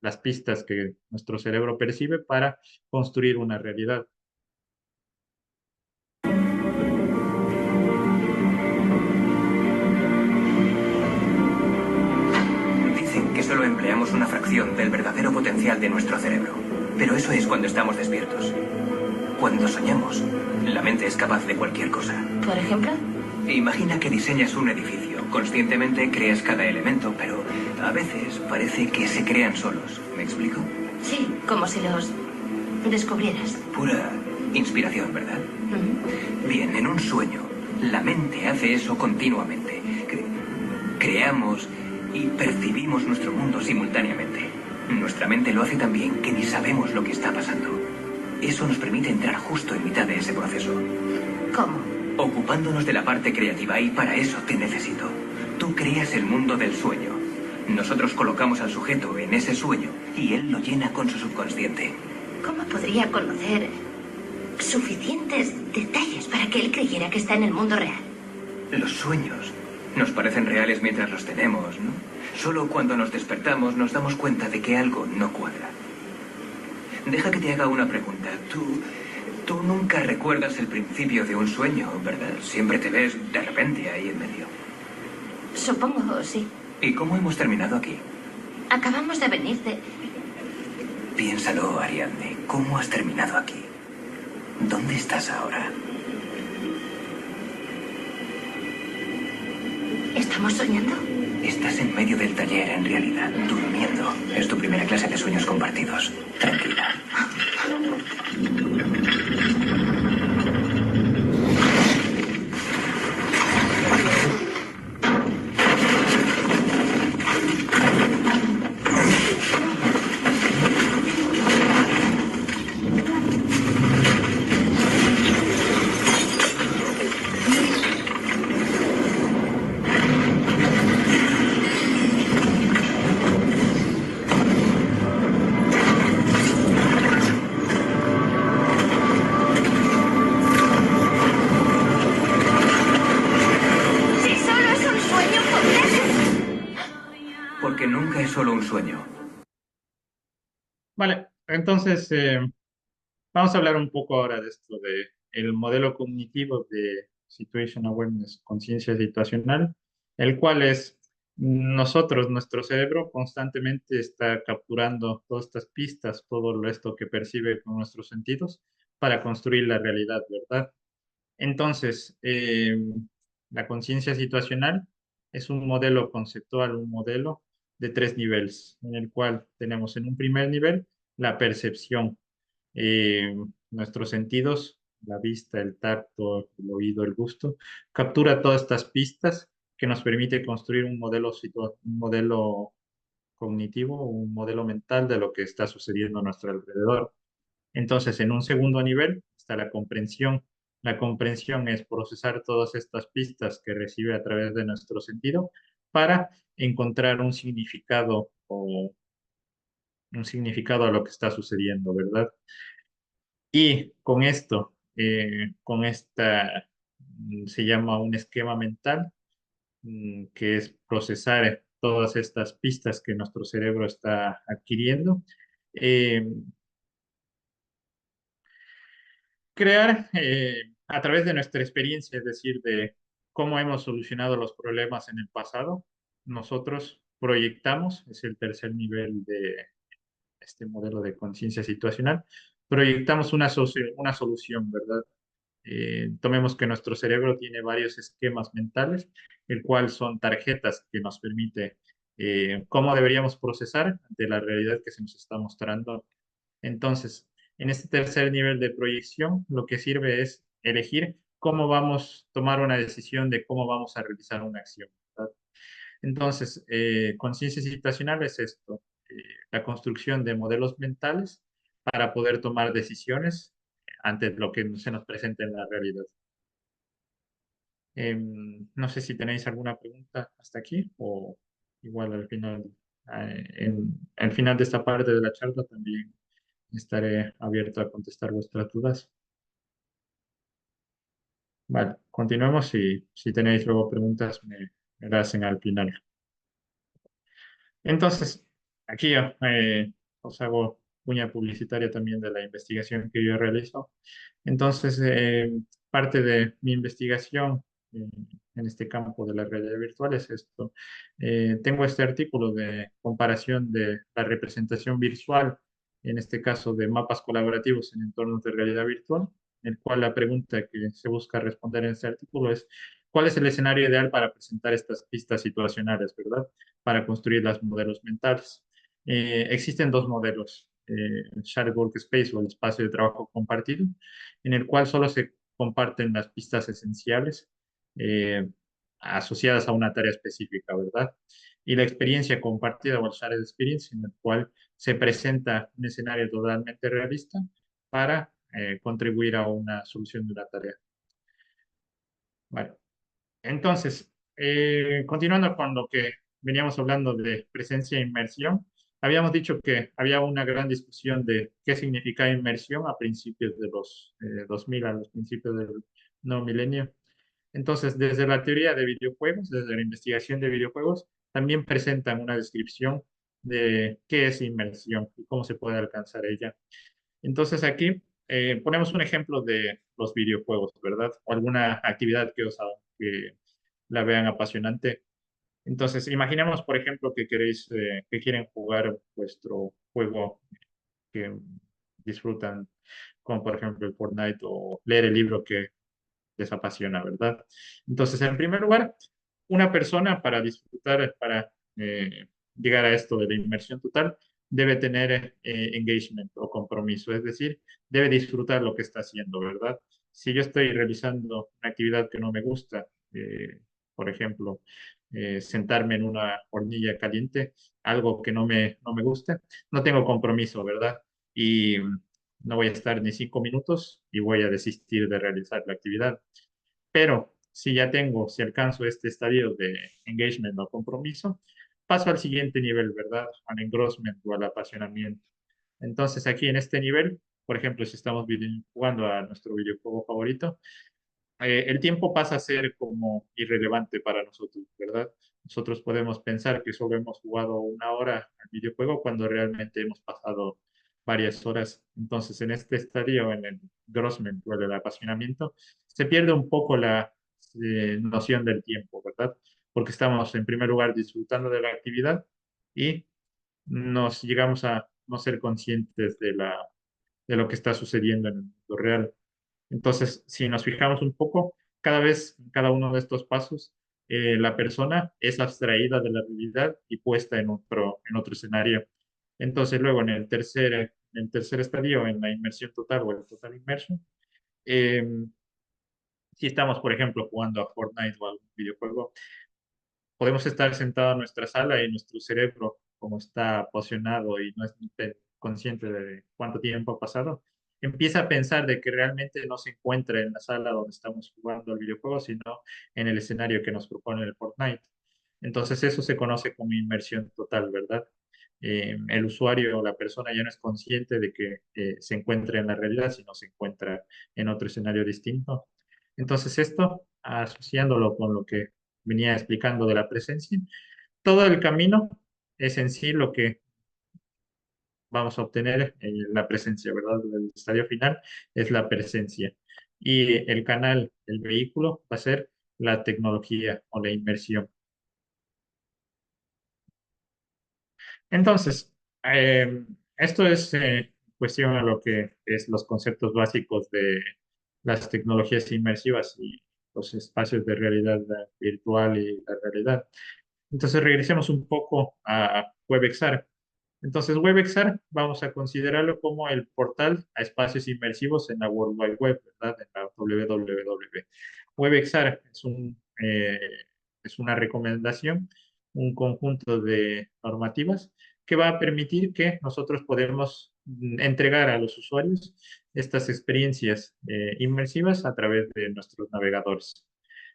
las pistas que nuestro cerebro percibe para construir una realidad.
Dicen que solo empleamos una fracción del verdadero potencial de nuestro cerebro. Pero eso es cuando estamos despiertos. Cuando soñamos, la mente es capaz de cualquier cosa.
¿Por ejemplo?
Imagina que diseñas un edificio. Conscientemente creas cada elemento, pero a veces parece que se crean solos. ¿Me explico?
Sí, como si los descubrieras.
Pura inspiración, ¿verdad? Bien, en un sueño, la mente hace eso continuamente. Creamos y percibimos nuestro mundo simultáneamente. Nuestra mente lo hace tan bien que ni sabemos lo que está pasando. Eso nos permite entrar justo en mitad de ese proceso.
¿Cómo?
Ocupándonos de la parte creativa, y para eso te necesito. Tú creas el mundo del sueño. Nosotros colocamos al sujeto en ese sueño y él lo llena con su subconsciente.
¿Cómo podría conocer suficientes detalles para que él creyera que está en el mundo real?
Los sueños nos parecen reales mientras los tenemos, ¿no? Solo cuando nos despertamos nos damos cuenta de que algo no cuadra. Deja que te haga una pregunta. Tú nunca recuerdas el principio de un sueño, ¿verdad? Siempre te ves de repente ahí en medio.
Supongo, sí.
¿Y cómo hemos terminado aquí?
Acabamos de venir de...
Piénsalo, Ariadne. ¿Cómo has terminado aquí? ¿Dónde estás ahora?
¿Estamos soñando?
Estás en medio del taller, en realidad, durmiendo. Es tu primera clase de sueños compartidos. Tranquila. Solo un sueño.
Vale, entonces vamos a hablar un poco ahora de esto, de el modelo cognitivo de Situation Awareness, conciencia situacional, el cual es nuestro cerebro constantemente está capturando todas estas pistas, todo esto que percibe con nuestros sentidos para construir la realidad, ¿verdad? Entonces, la conciencia situacional es un modelo conceptual, un modelo de 3 niveles, en el cual tenemos en un primer nivel la percepción, nuestros sentidos, la vista, el tacto, el oído, el gusto, captura todas estas pistas que nos permite construir un modelo cognitivo, un modelo mental de lo que está sucediendo a nuestro alrededor. Entonces, en un segundo nivel está la comprensión. La comprensión es procesar todas estas pistas que recibe a través de nuestro sentido para encontrar un significado o un significado a lo que está sucediendo, ¿verdad? Y con esto, con esta, se llama un esquema mental, que es procesar todas estas pistas que nuestro cerebro está adquiriendo. Eh, Crear a través de nuestra experiencia, es decir, de cómo hemos solucionado los problemas en el pasado, nosotros proyectamos, es el tercer nivel de este modelo de conciencia situacional, proyectamos una solución, ¿verdad? Tomemos que nuestro cerebro tiene varios esquemas mentales, el cual son tarjetas que nos permite cómo deberíamos procesar ante la realidad que se nos está mostrando. Entonces, en este tercer nivel de proyección, lo que sirve es elegir cómo vamos a tomar una decisión de cómo vamos a realizar una acción, ¿verdad? Entonces, conciencia situacional es esto, la construcción de modelos mentales para poder tomar decisiones ante lo que se nos presenta en la realidad. No sé si tenéis alguna pregunta hasta aquí o igual al final, al final de esta parte de la charla también estaré abierto a contestar vuestras dudas. Vale, continuemos y si tenéis luego preguntas me las hacen al final. Entonces, aquí os hago cuña publicitaria también de la investigación que yo realizo. Entonces, parte de mi investigación eh, en este campo de la realidad virtual es esto. Tengo este artículo de comparación de la representación visual, en este caso de mapas colaborativos en entornos de realidad virtual, en el cual la pregunta que se busca responder en este artículo es, ¿cuál es el escenario ideal para presentar estas pistas situacionales, verdad? Para construir los modelos mentales. Existen dos modelos, el Shared Workspace o el espacio de trabajo compartido, en el cual solo se comparten las pistas esenciales eh, asociadas a una tarea específica, ¿verdad? Y la experiencia compartida o el Shared Experience, en el cual se presenta un escenario totalmente realista para contribuir a una solución de una tarea. Vale. Entonces, continuando con lo que veníamos hablando de presencia e inmersión, habíamos dicho que había una gran discusión de qué significa inmersión a principios de los 2000, a los principios del nuevo milenio. Entonces, desde la teoría de videojuegos, desde la investigación de videojuegos, también presentan una descripción de qué es inmersión y cómo se puede alcanzar ella. Entonces, aquí ponemos un ejemplo de los videojuegos, ¿verdad? O alguna actividad que la vean apasionante. Entonces, imaginemos, por ejemplo, que que quieren jugar vuestro juego que disfrutan, como por ejemplo el Fortnite, o leer el libro que les apasiona, ¿verdad? Entonces, en primer lugar, una persona para disfrutar, para llegar a esto de la inmersión total, debe tener engagement o compromiso, es decir, debe disfrutar lo que está haciendo, ¿verdad? Si yo estoy realizando una actividad que no me gusta, por ejemplo, sentarme en una hornilla caliente, algo que no me gusta, no tengo compromiso, ¿verdad? Y no voy a estar ni 5 minutos y voy a desistir de realizar la actividad. Pero si alcanzo este estadio de engagement o compromiso, paso al siguiente nivel, ¿verdad? Al engrossment o al apasionamiento. Entonces aquí en este nivel, por ejemplo, si estamos jugando a nuestro videojuego favorito, el tiempo pasa a ser como irrelevante para nosotros, ¿verdad? Nosotros podemos pensar que solo hemos jugado 1 hora al videojuego cuando realmente hemos pasado varias horas. Entonces, en este estadio, en el engrossment o el apasionamiento, se pierde un poco la noción del tiempo, ¿verdad? Porque estamos en primer lugar disfrutando de la actividad y nos llegamos a no ser conscientes de lo que está sucediendo en el mundo real. Entonces, si nos fijamos un poco, cada vez, en cada uno de estos pasos, la persona es abstraída de la realidad y puesta en otro escenario. Entonces, luego en el tercer estadio, en la inmersión total o el total immersion, eh, si estamos, por ejemplo, jugando a Fortnite o algún videojuego, podemos estar sentados en nuestra sala y nuestro cerebro, como está apasionado y no es consciente de cuánto tiempo ha pasado, empieza a pensar de que realmente no se encuentra en la sala donde estamos jugando el videojuego, sino en el escenario que nos propone el Fortnite. Entonces eso se conoce como inmersión total, ¿verdad? El usuario o la persona ya no es consciente de que se encuentra en la realidad, sino se encuentra en otro escenario distinto. Entonces esto, asociándolo con lo que venía explicando de la presencia, todo el camino es en sí lo que vamos a obtener la presencia, ¿verdad? El estadio final es la presencia. Y el canal, el vehículo, va a ser la tecnología o la inmersión. Entonces, esto es cuestión a lo que es los conceptos básicos de las tecnologías inmersivas y los espacios de realidad virtual y la realidad. Entonces, regresemos un poco a WebXR. Entonces, WebXR vamos a considerarlo como el portal a espacios inmersivos en la World Wide Web, ¿verdad? En la www. WebXR es una recomendación, un conjunto de normativas que va a permitir que nosotros podemos entregar a los usuarios estas experiencias inmersivas a través de nuestros navegadores.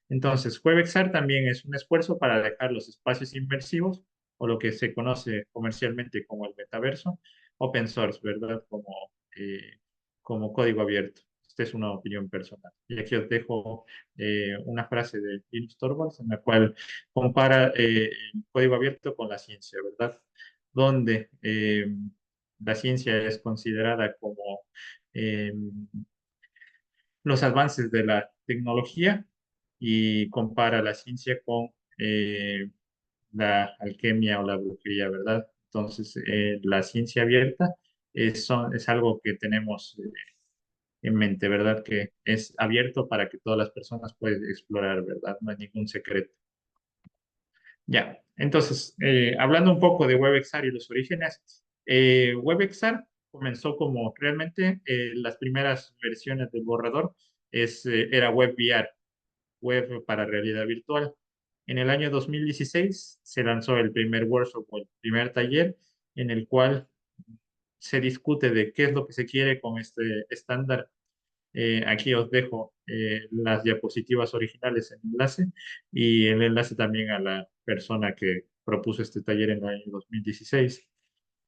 Entonces, WebXR también es un esfuerzo para dejar los espacios inmersivos o lo que se conoce comercialmente como el metaverso, open source, ¿verdad? Como código abierto. Esta es una opinión personal. Y aquí os dejo una frase de Linus Torvalds en la cual compara el código abierto con la ciencia, ¿verdad? Donde la ciencia es considerada como eh, los avances de la tecnología y compara la ciencia con la alquimia o la brujería, ¿verdad? Entonces, la ciencia abierta es algo que tenemos en mente, ¿verdad? Que es abierto para que todas las personas puedan explorar, ¿verdad? No hay ningún secreto. Ya, entonces, hablando un poco de WebXR y los orígenes, WebXR comenzó como realmente las primeras versiones del borrador era WebVR, web para realidad virtual. En el año 2016 se lanzó el primer workshop o el primer taller en el cual se discute de qué es lo que se quiere con este estándar. Aquí os dejo las diapositivas originales en enlace y el enlace también a la persona que propuso este taller en el año 2016.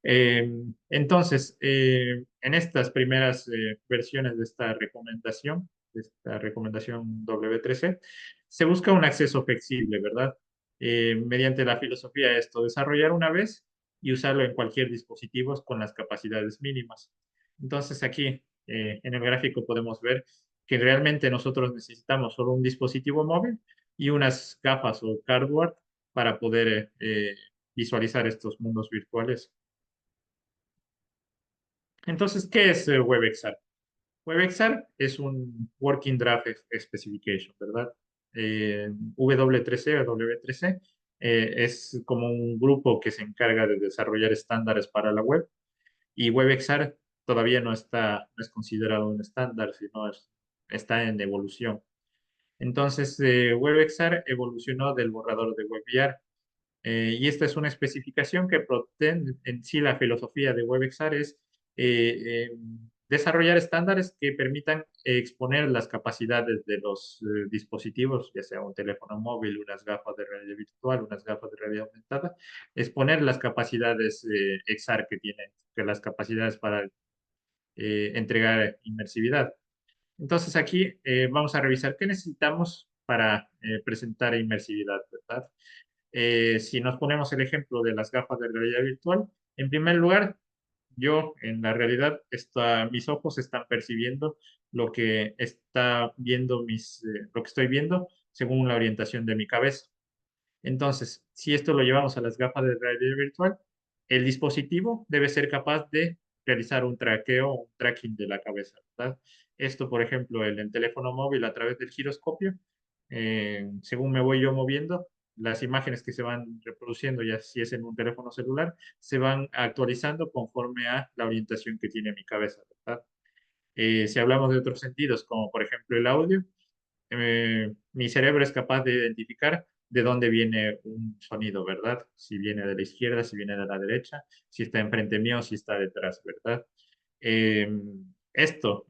Entonces, en estas primeras versiones de esta recomendación W3C, se busca un acceso flexible, ¿verdad? Mediante la filosofía de esto, desarrollar una vez y usarlo en cualquier dispositivo con las capacidades mínimas. Entonces, aquí en el gráfico podemos ver que realmente nosotros necesitamos solo un dispositivo móvil y unas gafas o cardboard para poder visualizar estos mundos virtuales. Entonces, ¿qué es WebXR? WebXR es un Working Draft Specification, ¿verdad? W3C o W3C es como un grupo que se encarga de desarrollar estándares para la web y WebXR todavía no es considerado un estándar, sino está en evolución. Entonces, WebXR evolucionó del borrador de WebVR y esta es una especificación que pretende, en sí la filosofía de WebXR es desarrollar estándares que permitan exponer las capacidades de los dispositivos, ya sea un teléfono móvil, unas gafas de realidad virtual, unas gafas de realidad aumentada, exponer las capacidades XR que tienen, que las capacidades para entregar inmersividad. Entonces aquí vamos a revisar qué necesitamos para presentar inmersividad, ¿verdad? Si nos ponemos el ejemplo de las gafas de realidad virtual, en primer lugar, yo en la realidad, mis ojos están percibiendo lo que está viendo lo que estoy viendo según la orientación de mi cabeza. Entonces, si esto lo llevamos a las gafas de realidad virtual, el dispositivo debe ser capaz de realizar un traqueo, un tracking de la cabeza, ¿verdad? Esto, por ejemplo, en el teléfono móvil a través del giroscopio, según me voy yo moviendo, las imágenes que se van reproduciendo, ya si es en un teléfono celular, se van actualizando conforme a la orientación que tiene mi cabeza, ¿verdad? Si hablamos de otros sentidos, como por ejemplo el audio, mi cerebro es capaz de identificar de dónde viene un sonido, ¿verdad? Si viene de la izquierda, si viene de la derecha, si está enfrente mío, si está detrás, ¿verdad? Esto,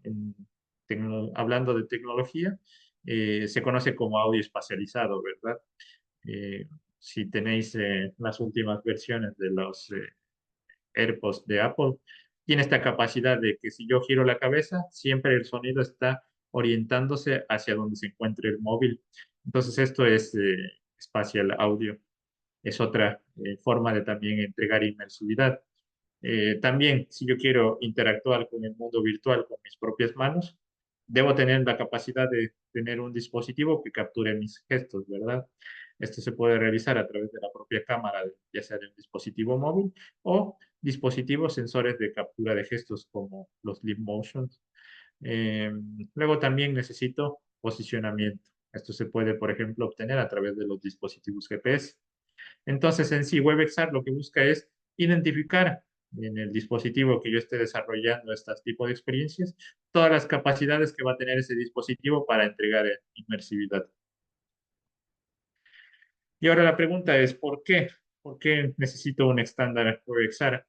hablando de tecnología, se conoce como audio espacializado, ¿verdad? Si tenéis las últimas versiones de los AirPods de Apple, tiene esta capacidad de que si yo giro la cabeza, siempre el sonido está orientándose hacia donde se encuentre el móvil. Entonces esto es espacial audio. Es otra forma de también entregar inmersividad. También, si yo quiero interactuar con el mundo virtual con mis propias manos, debo tener la capacidad de tener un dispositivo que capture mis gestos, ¿verdad? Esto se puede realizar a través de la propia cámara, ya sea de un dispositivo móvil o dispositivos sensores de captura de gestos como los Leap Motions. Luego también necesito posicionamiento. Esto se puede, por ejemplo, obtener a través de los dispositivos GPS. Entonces, en sí, WebXR lo que busca es identificar en el dispositivo que yo esté desarrollando este tipo de experiencias, todas las capacidades que va a tener ese dispositivo para entregar inmersividad. Y ahora la pregunta es, ¿por qué? ¿Por qué necesito un estándar WebXR?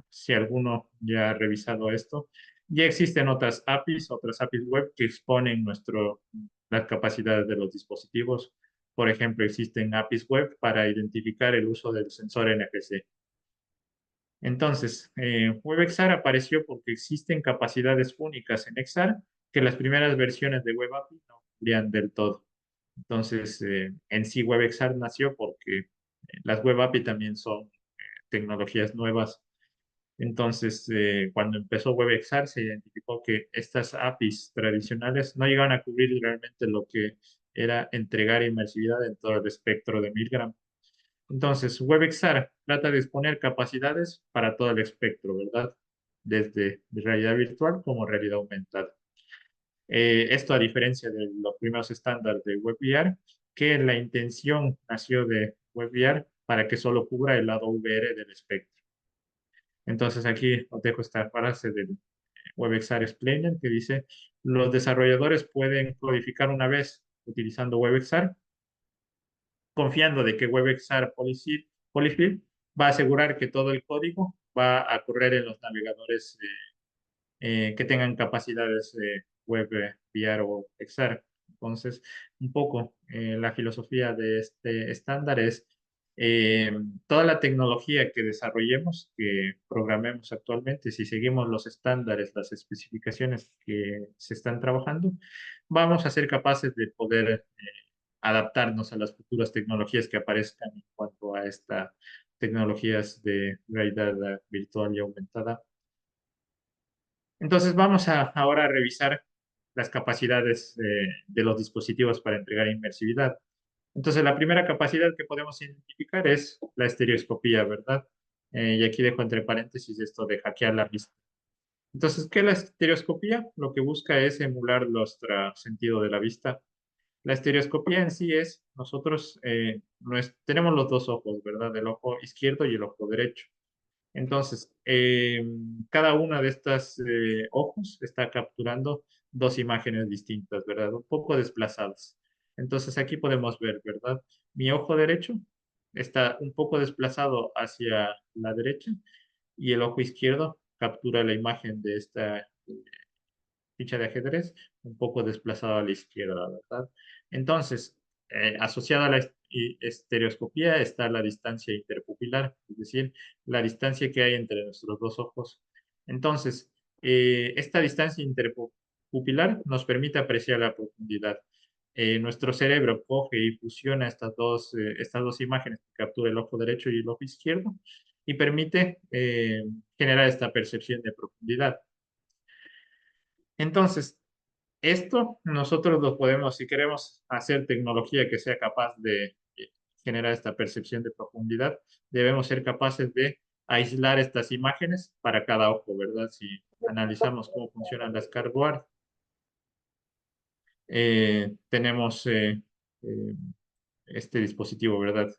Si alguno ya ha revisado esto, ya existen otras APIs web que exponen las capacidades de los dispositivos. Por ejemplo, existen APIs web para identificar el uso del sensor NFC. Entonces, WebXR apareció porque existen capacidades únicas en XR que las primeras versiones de WebAPI no cubrían del todo. Entonces, en sí WebXR nació porque las WebAPI también son tecnologías nuevas. Entonces, cuando empezó WebXR, se identificó que estas APIs tradicionales no llegaban a cubrir realmente lo que era entregar inmersividad en todo el espectro de Milgram. Entonces, WebXR trata de exponer capacidades para todo el espectro, ¿verdad? Desde realidad virtual como realidad aumentada. Esto a diferencia de los primeros estándares de WebVR, que la intención nació de WebVR para que solo cubra el lado VR del espectro. Entonces aquí os dejo esta frase del WebXR Explainer que dice, los desarrolladores pueden codificar una vez utilizando WebXR, confiando de que WebXR Polyfill va a asegurar que todo el código va a correr en los navegadores que tengan capacidades web, VR o XR. Entonces, un poco la filosofía de este estándar es toda la tecnología que desarrollemos, que programemos actualmente, si seguimos los estándares, las especificaciones que se están trabajando, vamos a ser capaces de poder adaptarnos a las futuras tecnologías que aparezcan en cuanto a estas tecnologías de realidad virtual y aumentada. Entonces vamos ahora a revisar las capacidades de los dispositivos para entregar inmersividad. Entonces la primera capacidad que podemos identificar es la estereoscopía, ¿verdad? Y aquí dejo entre paréntesis esto de hackear la vista. Entonces, ¿qué es la estereoscopía? Lo que busca es emular nuestro sentido de la vista. La estereoscopía en sí es, nosotros tenemos los dos ojos, ¿verdad? El ojo izquierdo y el ojo derecho. Entonces, cada una de estas ojos está capturando dos imágenes distintas, ¿verdad? Un poco desplazadas. Entonces, aquí podemos ver, ¿verdad? Mi ojo derecho está un poco desplazado hacia la derecha y el ojo izquierdo captura la imagen de esta ficha de ajedrez un poco desplazado a la izquierda, ¿verdad? Entonces, asociada a la estereoscopía está la distancia interpupilar, es decir, la distancia que hay entre nuestros dos ojos. Entonces, esta distancia interpupilar nos permite apreciar la profundidad. Nuestro cerebro coge y fusiona estas dos imágenes que captura el ojo derecho y el ojo izquierdo y permite generar esta percepción de profundidad. Entonces, esto nosotros lo podemos, si queremos hacer tecnología que sea capaz de generar esta percepción de profundidad, debemos ser capaces de aislar estas imágenes para cada ojo, ¿verdad? Si analizamos cómo funcionan las cardboard, tenemos este dispositivo, ¿verdad?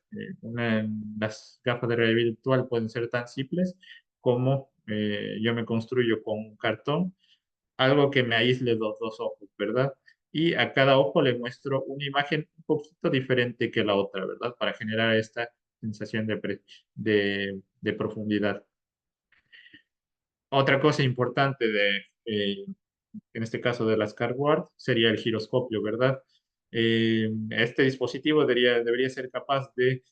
Las gafas de realidad virtual pueden ser tan simples como yo me construyo con un cartón algo que me aísle los dos ojos, ¿verdad? Y a cada ojo le muestro una imagen un poquito diferente que la otra, ¿verdad? Para generar esta sensación de profundidad. Otra cosa importante en este caso de las CardWard, sería el giroscopio, ¿verdad? Este dispositivo debería ser capaz de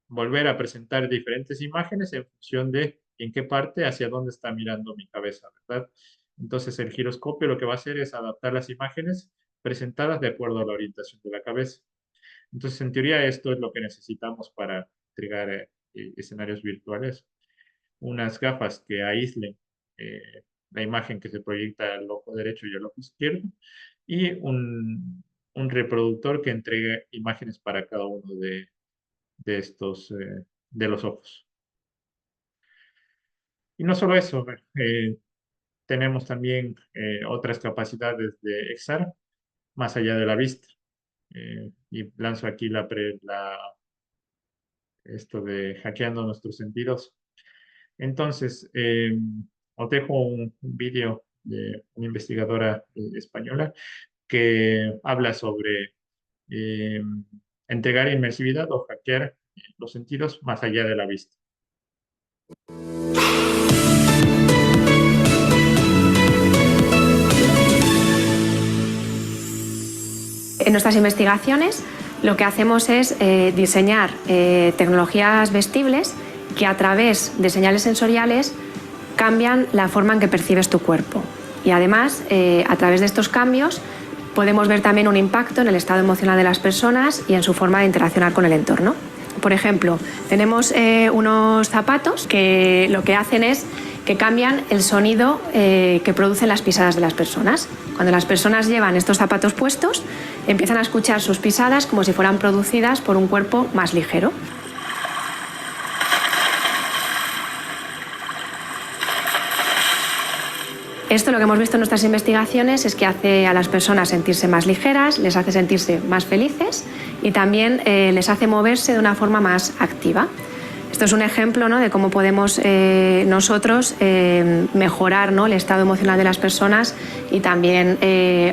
volver a presentar diferentes imágenes en función de en qué parte, hacia dónde está mirando mi cabeza, ¿verdad? Entonces el giroscopio lo que va a hacer es adaptar las imágenes presentadas de acuerdo a la orientación de la cabeza. Entonces, en teoría, esto es lo que necesitamos para entregar escenarios virtuales. Unas gafas que aíslen la imagen que se proyecta al ojo derecho y al ojo izquierdo, y un reproductor que entregue imágenes para cada uno de estos, de los ojos. Y no solo eso, tenemos también otras capacidades de XR más allá de la vista. Y lanzo aquí esto de hackeando nuestros sentidos. Entonces, os dejo un vídeo de una investigadora española que habla sobre eh, entregar inmersividad o hackear los sentidos más allá de la vista.
En nuestras investigaciones lo que hacemos es diseñar tecnologías vestibles que a través de señales sensoriales cambian la forma en que percibes tu cuerpo. Y además, a través de estos cambios, podemos ver también un impacto en el estado emocional de las personas y en su forma de interaccionar con el entorno. Por ejemplo, tenemos unos zapatos que lo que hacen es que cambian el sonido que producen las pisadas de las personas. Cuando las personas llevan estos zapatos puestos, empiezan a escuchar sus pisadas como si fueran producidas por un cuerpo más ligero. Esto, lo que hemos visto en nuestras investigaciones, es que hace a las personas sentirse más ligeras, les hace sentirse más felices y también les hace moverse de una forma más activa. Esto es un ejemplo, ¿no?, de cómo podemos nosotros mejorar, ¿no?, el estado emocional de las personas y también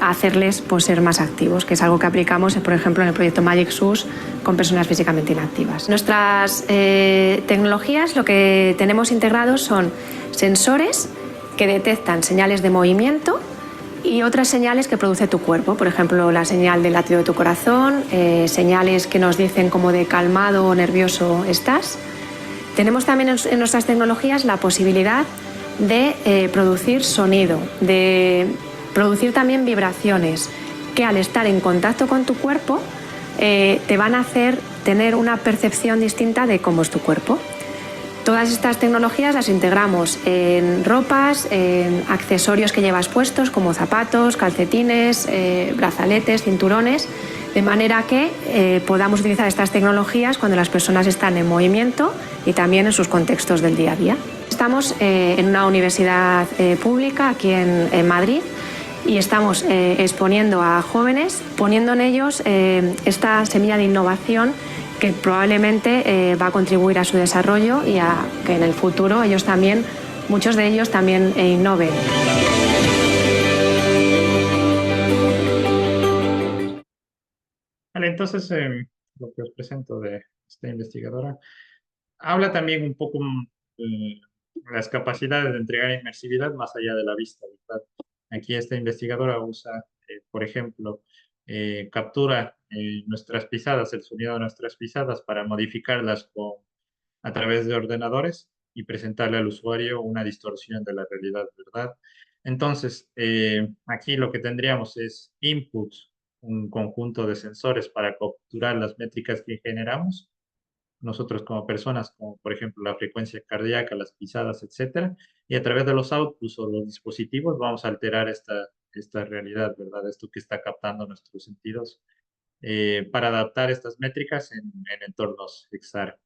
hacerles, pues, ser más activos, que es algo que aplicamos, por ejemplo, en el proyecto Magic Shoes con personas físicamente inactivas. Nuestras tecnologías, lo que tenemos integrados son sensores que detectan señales de movimiento y otras señales que produce tu cuerpo, por ejemplo, la señal del latido de tu corazón, señales que nos dicen cómo de calmado o nervioso estás. Tenemos también en nuestras tecnologías la posibilidad de producir sonido, de producir también vibraciones, que al estar en contacto con tu cuerpo te van a hacer tener una percepción distinta de cómo es tu cuerpo. Todas estas tecnologías las integramos en ropas, en accesorios que llevas puestos, como zapatos, calcetines, brazaletes, cinturones, de manera que podamos utilizar estas tecnologías cuando las personas están en movimiento y también en sus contextos del día a día. Estamos en una universidad pública aquí en Madrid y estamos exponiendo a jóvenes, poniendo en ellos esta semilla de innovación que probablemente va a contribuir a su desarrollo y a que en el futuro ellos también, muchos de ellos también innoven.
Vale, entonces lo que os presento de esta investigadora habla también un poco de las capacidades de entregar inmersividad más allá de la vista, ¿verdad? Aquí esta investigadora usa, por ejemplo, captura nuestras pisadas, el sonido de nuestras pisadas para modificarlas a través de ordenadores y presentarle al usuario una distorsión de la realidad, ¿verdad? Entonces, aquí lo que tendríamos es inputs, un conjunto de sensores para capturar las métricas que generamos nosotros como personas, como por ejemplo la frecuencia cardíaca, las pisadas, etcétera, y a través de los outputs o los dispositivos vamos a alterar esta realidad, ¿verdad? Esto que está captando nuestros sentidos para adaptar estas métricas en entornos XR.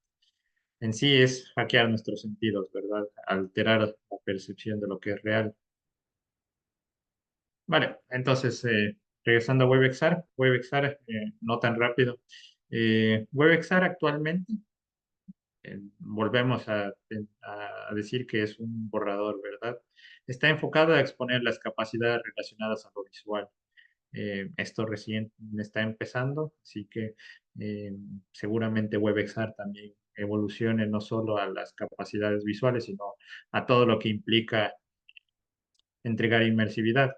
En sí es hackear nuestros sentidos, ¿verdad? Alterar la percepción de lo que es real. Vale, entonces, regresando a WebXR, no tan rápido. WebXR actualmente volvemos a decir que es un borrador, ¿verdad? Está enfocado a exponer las capacidades relacionadas a lo visual. Esto recién está empezando, así que seguramente WebXR también evolucione no solo a las capacidades visuales, sino a todo lo que implica entregar inmersividad.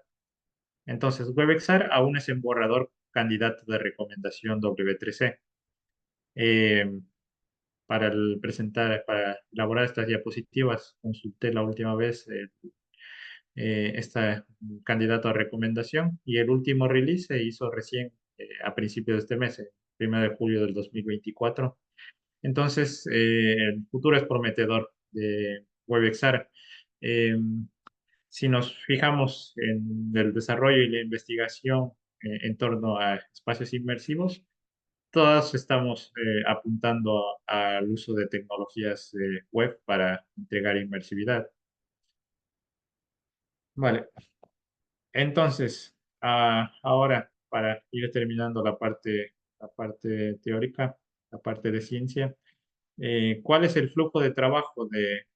Entonces, WebXR aún es en borrador candidato de recomendación W3C. Para para elaborar estas diapositivas, consulté la última vez este candidato a recomendación y el último release se hizo recién a principios de este mes, el 1 de julio del 2024. Entonces, el futuro es prometedor de WebXR. Si nos fijamos en el desarrollo y la investigación en torno a espacios inmersivos, todos estamos apuntando al uso de tecnologías web para entregar inmersividad. Vale. Entonces, ahora para ir terminando la parte teórica, la parte de ciencia, ¿cuál es el flujo de trabajo de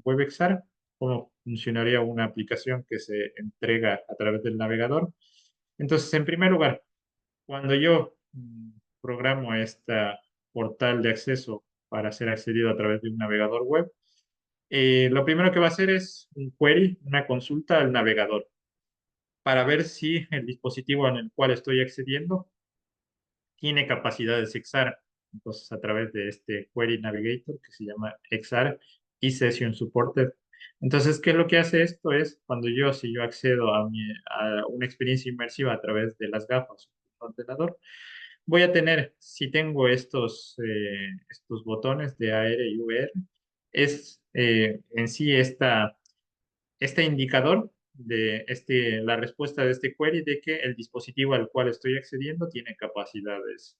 WebXR? ¿Cómo funcionaría una aplicación que se entrega a través del navegador? Entonces, en primer lugar, cuando yo programo este portal de acceso para ser accedido a través de un navegador web, lo primero que va a hacer es un query, una consulta al navegador, para ver si el dispositivo en el cual estoy accediendo tiene capacidades XR. Entonces, a través de este Query Navigator que se llama XR y Session Supported. Entonces, ¿qué es lo que hace esto? Es cuando si yo accedo a una experiencia inmersiva a través de las gafas o un ordenador, voy a tener, si tengo estos botones de AR y VR, es en sí este indicador de la respuesta de este query de que el dispositivo al cual estoy accediendo tiene capacidades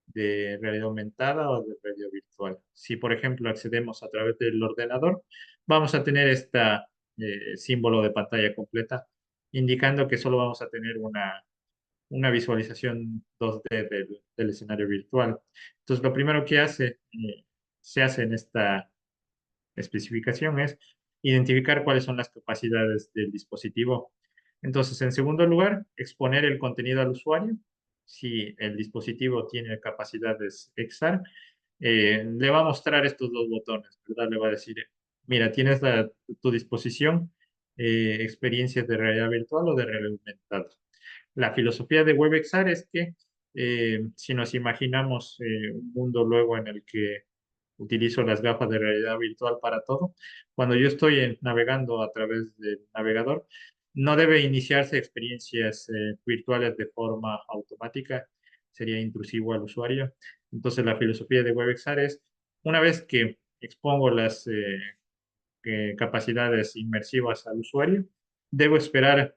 de realidad aumentada o de realidad virtual. Si, por ejemplo, accedemos a través del ordenador, vamos a tener este símbolo de pantalla completa, indicando que solo vamos a tener una visualización 2D del escenario virtual. Entonces, lo primero que se hace en esta especificación es identificar cuáles son las capacidades del dispositivo. Entonces, en segundo lugar, exponer el contenido al usuario. Si el dispositivo tiene capacidades XR, le va a mostrar estos dos botones, ¿verdad? Le va a decir, mira, tienes a tu disposición experiencias de realidad virtual o de realidad aumentada. La filosofía de WebXR es que si nos imaginamos un mundo luego en el que utilizo las gafas de realidad virtual para todo, cuando yo estoy navegando a través del navegador, no debe iniciarse experiencias virtuales de forma automática, sería intrusivo al usuario. Entonces la filosofía de WebXR es, una vez que expongo las capacidades inmersivas al usuario, debo esperar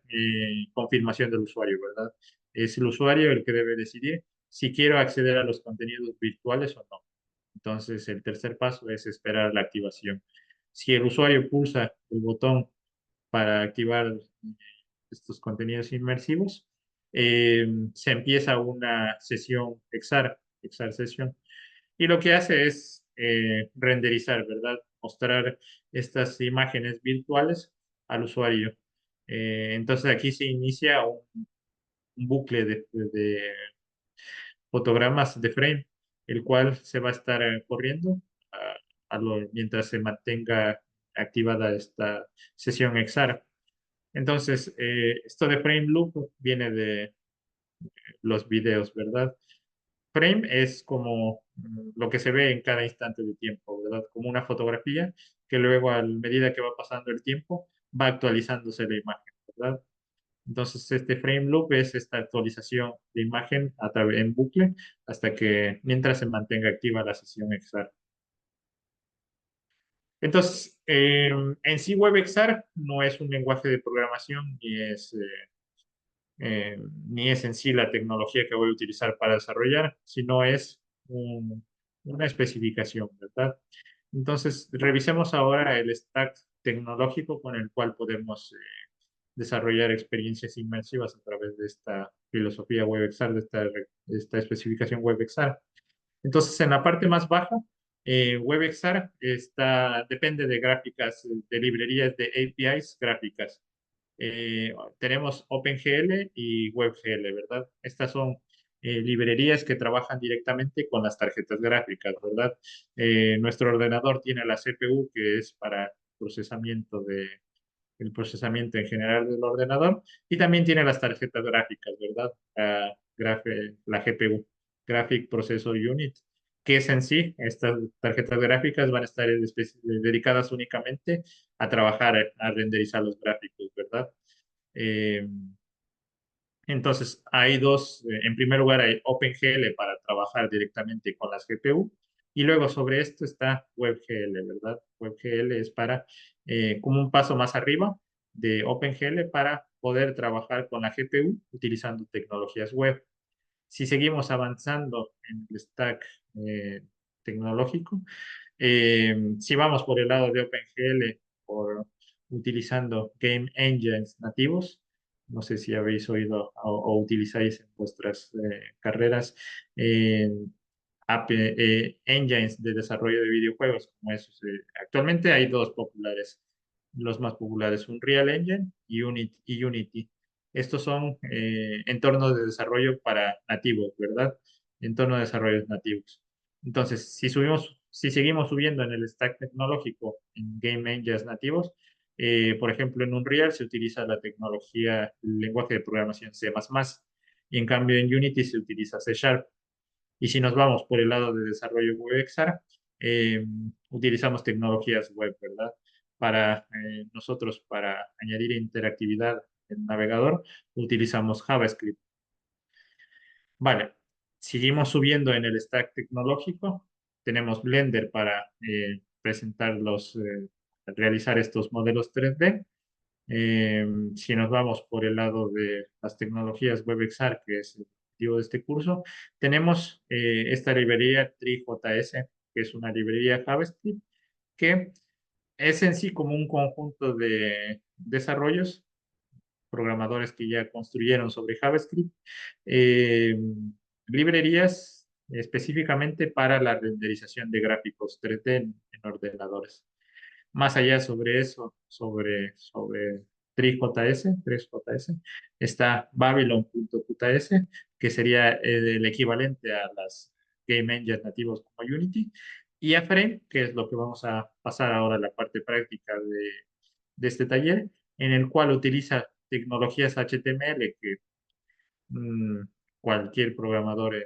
confirmación del usuario, ¿verdad? Es el usuario el que debe decidir si quiero acceder a los contenidos virtuales o no. Entonces, el tercer paso es esperar la activación. Si el usuario pulsa el botón para activar estos contenidos inmersivos, se empieza una sesión XR Session, y lo que hace es renderizar, ¿verdad? Mostrar estas imágenes virtuales al usuario. Entonces aquí se inicia un bucle de fotogramas de frame, el cual se va a estar corriendo mientras se mantenga activada esta sesión XR. Entonces, esto de frame loop viene de los videos, ¿verdad? Frame es como lo que se ve en cada instante de tiempo, ¿verdad? Como una fotografía que luego a medida que va pasando el tiempo va actualizándose la imagen, ¿verdad? Entonces este frame loop es esta actualización de imagen en bucle hasta que mientras se mantenga activa la sesión XR. Entonces, en sí WebXR no es un lenguaje de programación ni es en sí la tecnología que voy a utilizar para desarrollar, sino es una especificación, ¿verdad? Entonces, revisemos ahora el stack tecnológico con el cual podemos desarrollar experiencias inmersivas a través de esta filosofía WebXR, de esta especificación WebXR. Entonces, en la parte más baja, WebXR depende de gráficas, de librerías de APIs gráficas. Tenemos OpenGL y WebGL, ¿verdad? Estas son librerías que trabajan directamente con las tarjetas gráficas, ¿verdad? Nuestro ordenador tiene la CPU, que es para procesamiento el procesamiento en general del ordenador, y también tiene las tarjetas gráficas, ¿verdad? La GPU, Graphic Processor Unit, que es en sí, estas tarjetas gráficas van a estar dedicadas únicamente a trabajar, a renderizar los gráficos, ¿verdad? Eh, entonces, hay dos, en primer lugar hay OpenGL para trabajar directamente con las GPU, y luego sobre esto está WebGL, ¿verdad? WebGL es para, como un paso más arriba de OpenGL para poder trabajar con la GPU utilizando tecnologías web. Si seguimos avanzando en el stack tecnológico, si vamos por el lado de OpenGL, por utilizando Game Engines nativos, no sé si habéis oído o utilizáis en vuestras carreras engines de desarrollo de videojuegos como esos. Actualmente hay dos populares, los más populares, Unreal Engine y Unity. Estos son entornos de desarrollo para nativos, ¿verdad? Entornos de desarrollo nativos. Entonces, si seguimos subiendo en el stack tecnológico en Game Engines nativos, por ejemplo, en Unreal se utiliza la tecnología, el lenguaje de programación C++, y en cambio en Unity se utiliza C Sharp. Y si nos vamos por el lado de desarrollo WebXR, utilizamos tecnologías web, ¿verdad? Nosotros, para añadir interactividad en el navegador, utilizamos JavaScript. Vale, seguimos subiendo en el stack tecnológico. Tenemos Blender para realizar estos modelos 3D. Si nos vamos por el lado de las tecnologías WebXR, que es el objetivo de este curso, tenemos esta librería TreeJS, que es una librería JavaScript, que es en sí como un conjunto de desarrollos, programadores que ya construyeron sobre JavaScript, eh, librerías específicamente para la renderización de gráficos 3D en ordenadores. Más allá sobre eso, sobre 3JS, está Babylon.js, que sería el equivalente a las Game Engines nativos como Unity, y a Frame, que es lo que vamos a pasar ahora a la parte práctica de este taller, en el cual utiliza tecnologías HTML que mm, cualquier programador en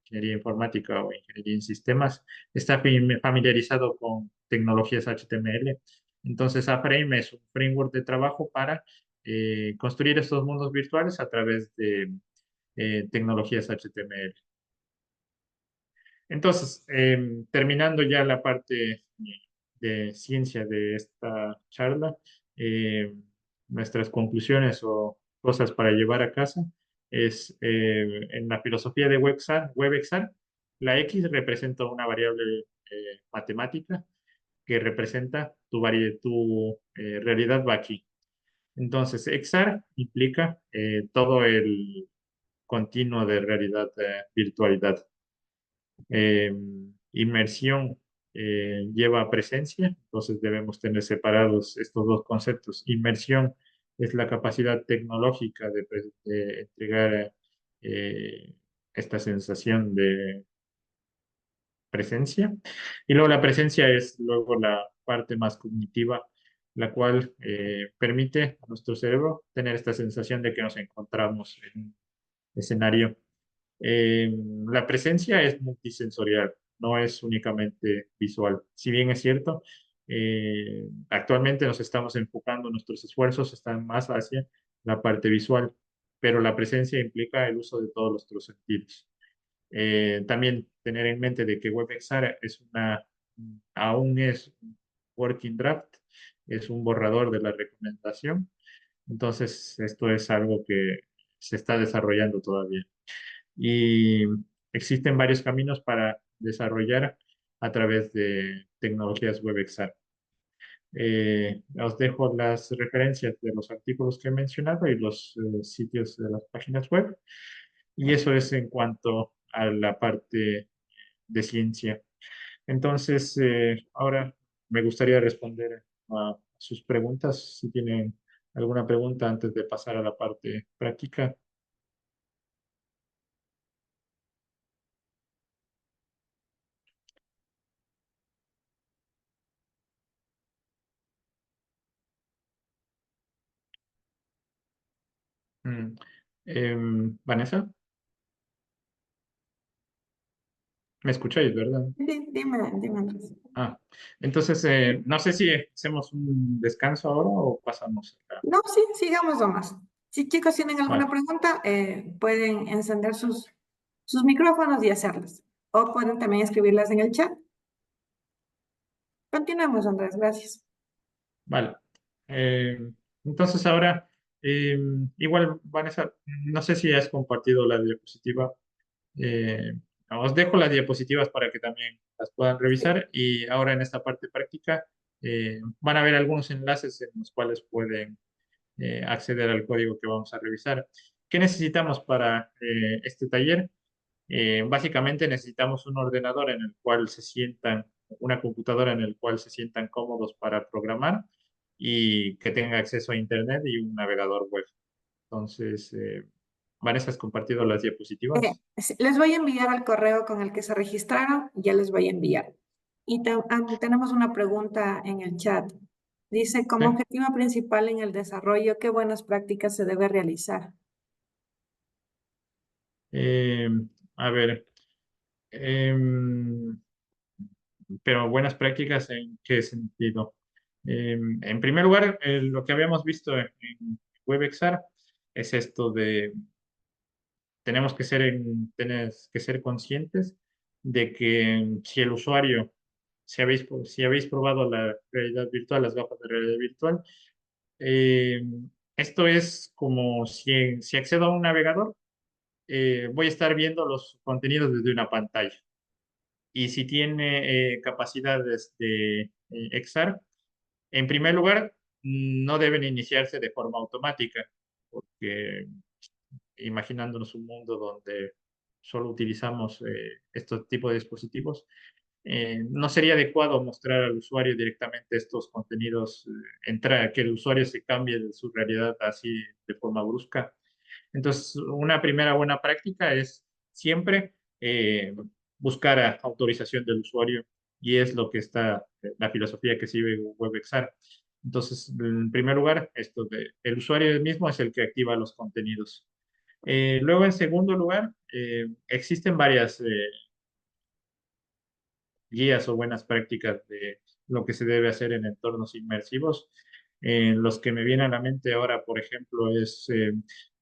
ingeniería informática o ingeniería en sistemas está familiarizado con tecnologías HTML. Entonces, A-Frame es un framework de trabajo para construir estos mundos virtuales a través de tecnologías HTML. Entonces, terminando ya la parte de ciencia de esta charla, nuestras conclusiones o cosas para llevar a casa es en la filosofía de WebXR, la X representa una variable matemática que representa tu realidad va aquí. Entonces, XR implica todo el continuo de realidad, virtualidad. Inmersión lleva a presencia, entonces debemos tener separados estos dos conceptos. Inmersión es la capacidad tecnológica de entregar esta sensación de presencia, y luego la presencia es luego la parte más cognitiva, la cual permite a nuestro cerebro tener esta sensación de que nos encontramos en un escenario. La presencia es multisensorial, no es únicamente visual. Si bien es cierto, actualmente nos estamos enfocando, nuestros esfuerzos están más hacia la parte visual, pero la presencia implica el uso de todos nuestros sentidos. También tener en mente de que WebXR aún es un working draft, es un borrador de la recomendación. Entonces, esto es algo que se está desarrollando todavía. Y existen varios caminos para desarrollar a través de tecnologías WebXR. Os dejo las referencias de los artículos que he mencionado y los sitios de las páginas web. Y eso es en cuanto a la parte de ciencia. Entonces, ahora me gustaría responder a sus preguntas, si tienen alguna pregunta antes de pasar a la parte práctica. Mm. Vanessa, ¿me escucháis, verdad?
Dime, Andrés.
Ah, entonces, no sé si hacemos un descanso ahora o pasamos acá.
No, sí, sigamos nomás. Si chicos tienen alguna
Vale,
pregunta, pueden encender sus micrófonos y hacerlas. O pueden también escribirlas en el chat. Continuemos, Andrés, gracias.
vale. Eh, entonces ahora, igual, Vanessa, no sé si has compartido la diapositiva. Eh, Os dejo las diapositivas para que también las puedan revisar y ahora en esta parte práctica van a ver algunos enlaces en los cuales pueden acceder al código que vamos a revisar. ¿Qué necesitamos para este taller? Básicamente necesitamos un ordenador en el cual se sientan, una computadora en el cual se sientan cómodos para programar y que tenga acceso a Internet y un navegador web. Entonces, Vanessa, ¿has compartido las diapositivas?
Sí, les voy a enviar al correo con el que se registraron, ya les voy a enviar. Y tenemos una pregunta en el chat. Dice, como
Sí.
objetivo principal en el desarrollo, ¿qué buenas prácticas se debe realizar?
Eh, a ver, em, pero buenas prácticas ¿en qué sentido? En primer lugar, lo que habíamos visto en WebXR es esto de tenés que ser conscientes de que si el usuario, si habéis probado la realidad virtual, las gafas de realidad virtual, eh, esto es como si accedo a un navegador, voy a estar viendo los contenidos desde una pantalla. Y si tiene capacidades de XR, en primer lugar, no deben iniciarse de forma automática, porque imaginándonos un mundo donde solo utilizamos estos tipos de dispositivos, no sería adecuado mostrar al usuario directamente estos contenidos, que el usuario se cambie de su realidad así de forma brusca. Entonces, una primera buena práctica es siempre buscar autorización del usuario y es lo que está, la filosofía que sigue WebXR. Entonces, en primer lugar, el usuario mismo es el que activa los contenidos. Luego, en segundo lugar, existen varias guías o buenas prácticas de lo que se debe hacer en entornos inmersivos. Los que me vienen a la mente ahora, por ejemplo, es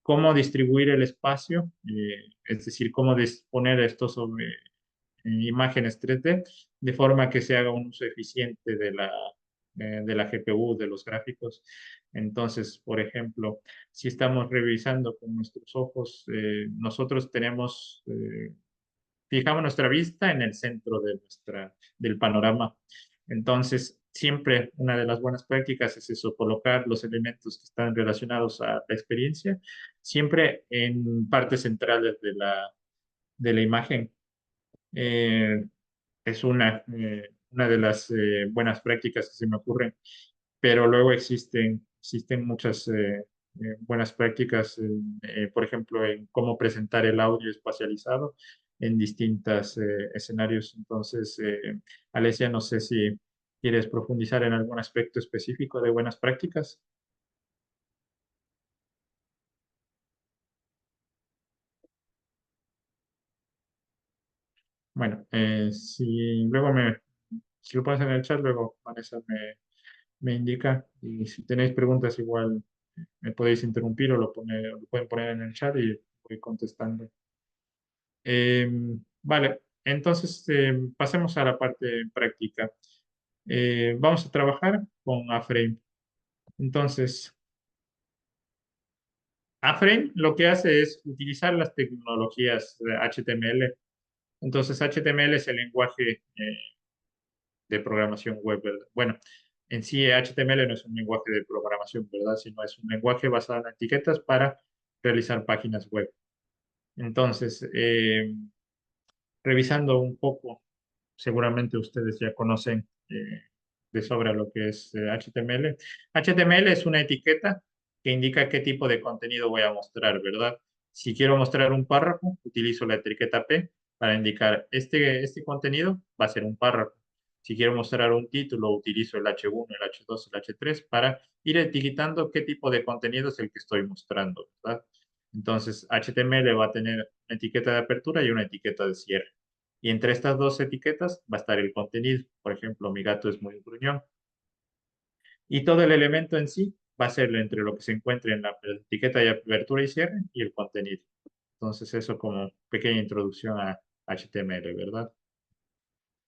cómo distribuir el espacio, es decir, cómo disponer estos sobre imágenes 3D de forma que se haga un uso eficiente de la GPU, de los gráficos. Entonces, por ejemplo, si estamos revisando con nuestros ojos, nosotros fijamos nuestra vista en el centro del panorama. Entonces, siempre una de las buenas prácticas es eso, colocar los elementos que están relacionados a la experiencia, siempre en partes centrales de la imagen. Eh, es una de las buenas prácticas que se me ocurren, pero luego existen muchas buenas prácticas, por ejemplo, en cómo presentar el audio espacializado en distintos escenarios. Entonces, Alesia, no sé si quieres profundizar en algún aspecto específico de buenas prácticas. Bueno, si lo pones en el chat, luego Vanessa me indica. Y si tenéis preguntas, igual me podéis interrumpir o lo pueden poner en el chat y voy contestando. Vale, entonces pasemos a la parte práctica. Vamos a trabajar con A-Frame. Entonces, A-Frame lo que hace es utilizar las tecnologías de HTML. Entonces, HTML es el lenguaje de programación web, ¿verdad? Bueno, en sí HTML no es un lenguaje de programación, ¿verdad? Sino es un lenguaje basado en etiquetas para realizar páginas web. Entonces, revisando un poco, seguramente ustedes ya conocen de sobra lo que es HTML. HTML es una etiqueta que indica qué tipo de contenido voy a mostrar, ¿verdad? Si quiero mostrar un párrafo, utilizo la etiqueta P para indicar este contenido va a ser un párrafo. Si quiero mostrar un título, utilizo el H1, el H2, el H3 para ir etiquetando qué tipo de contenido es el que estoy mostrando, ¿verdad? Entonces, HTML va a tener una etiqueta de apertura y una etiqueta de cierre. Y entre estas dos etiquetas va a estar el contenido. Por ejemplo, mi gato es muy gruñón. Y todo el elemento en sí va a ser entre lo que se encuentre en la etiqueta de apertura y cierre y el contenido. Entonces, eso como pequeña introducción a HTML, ¿verdad?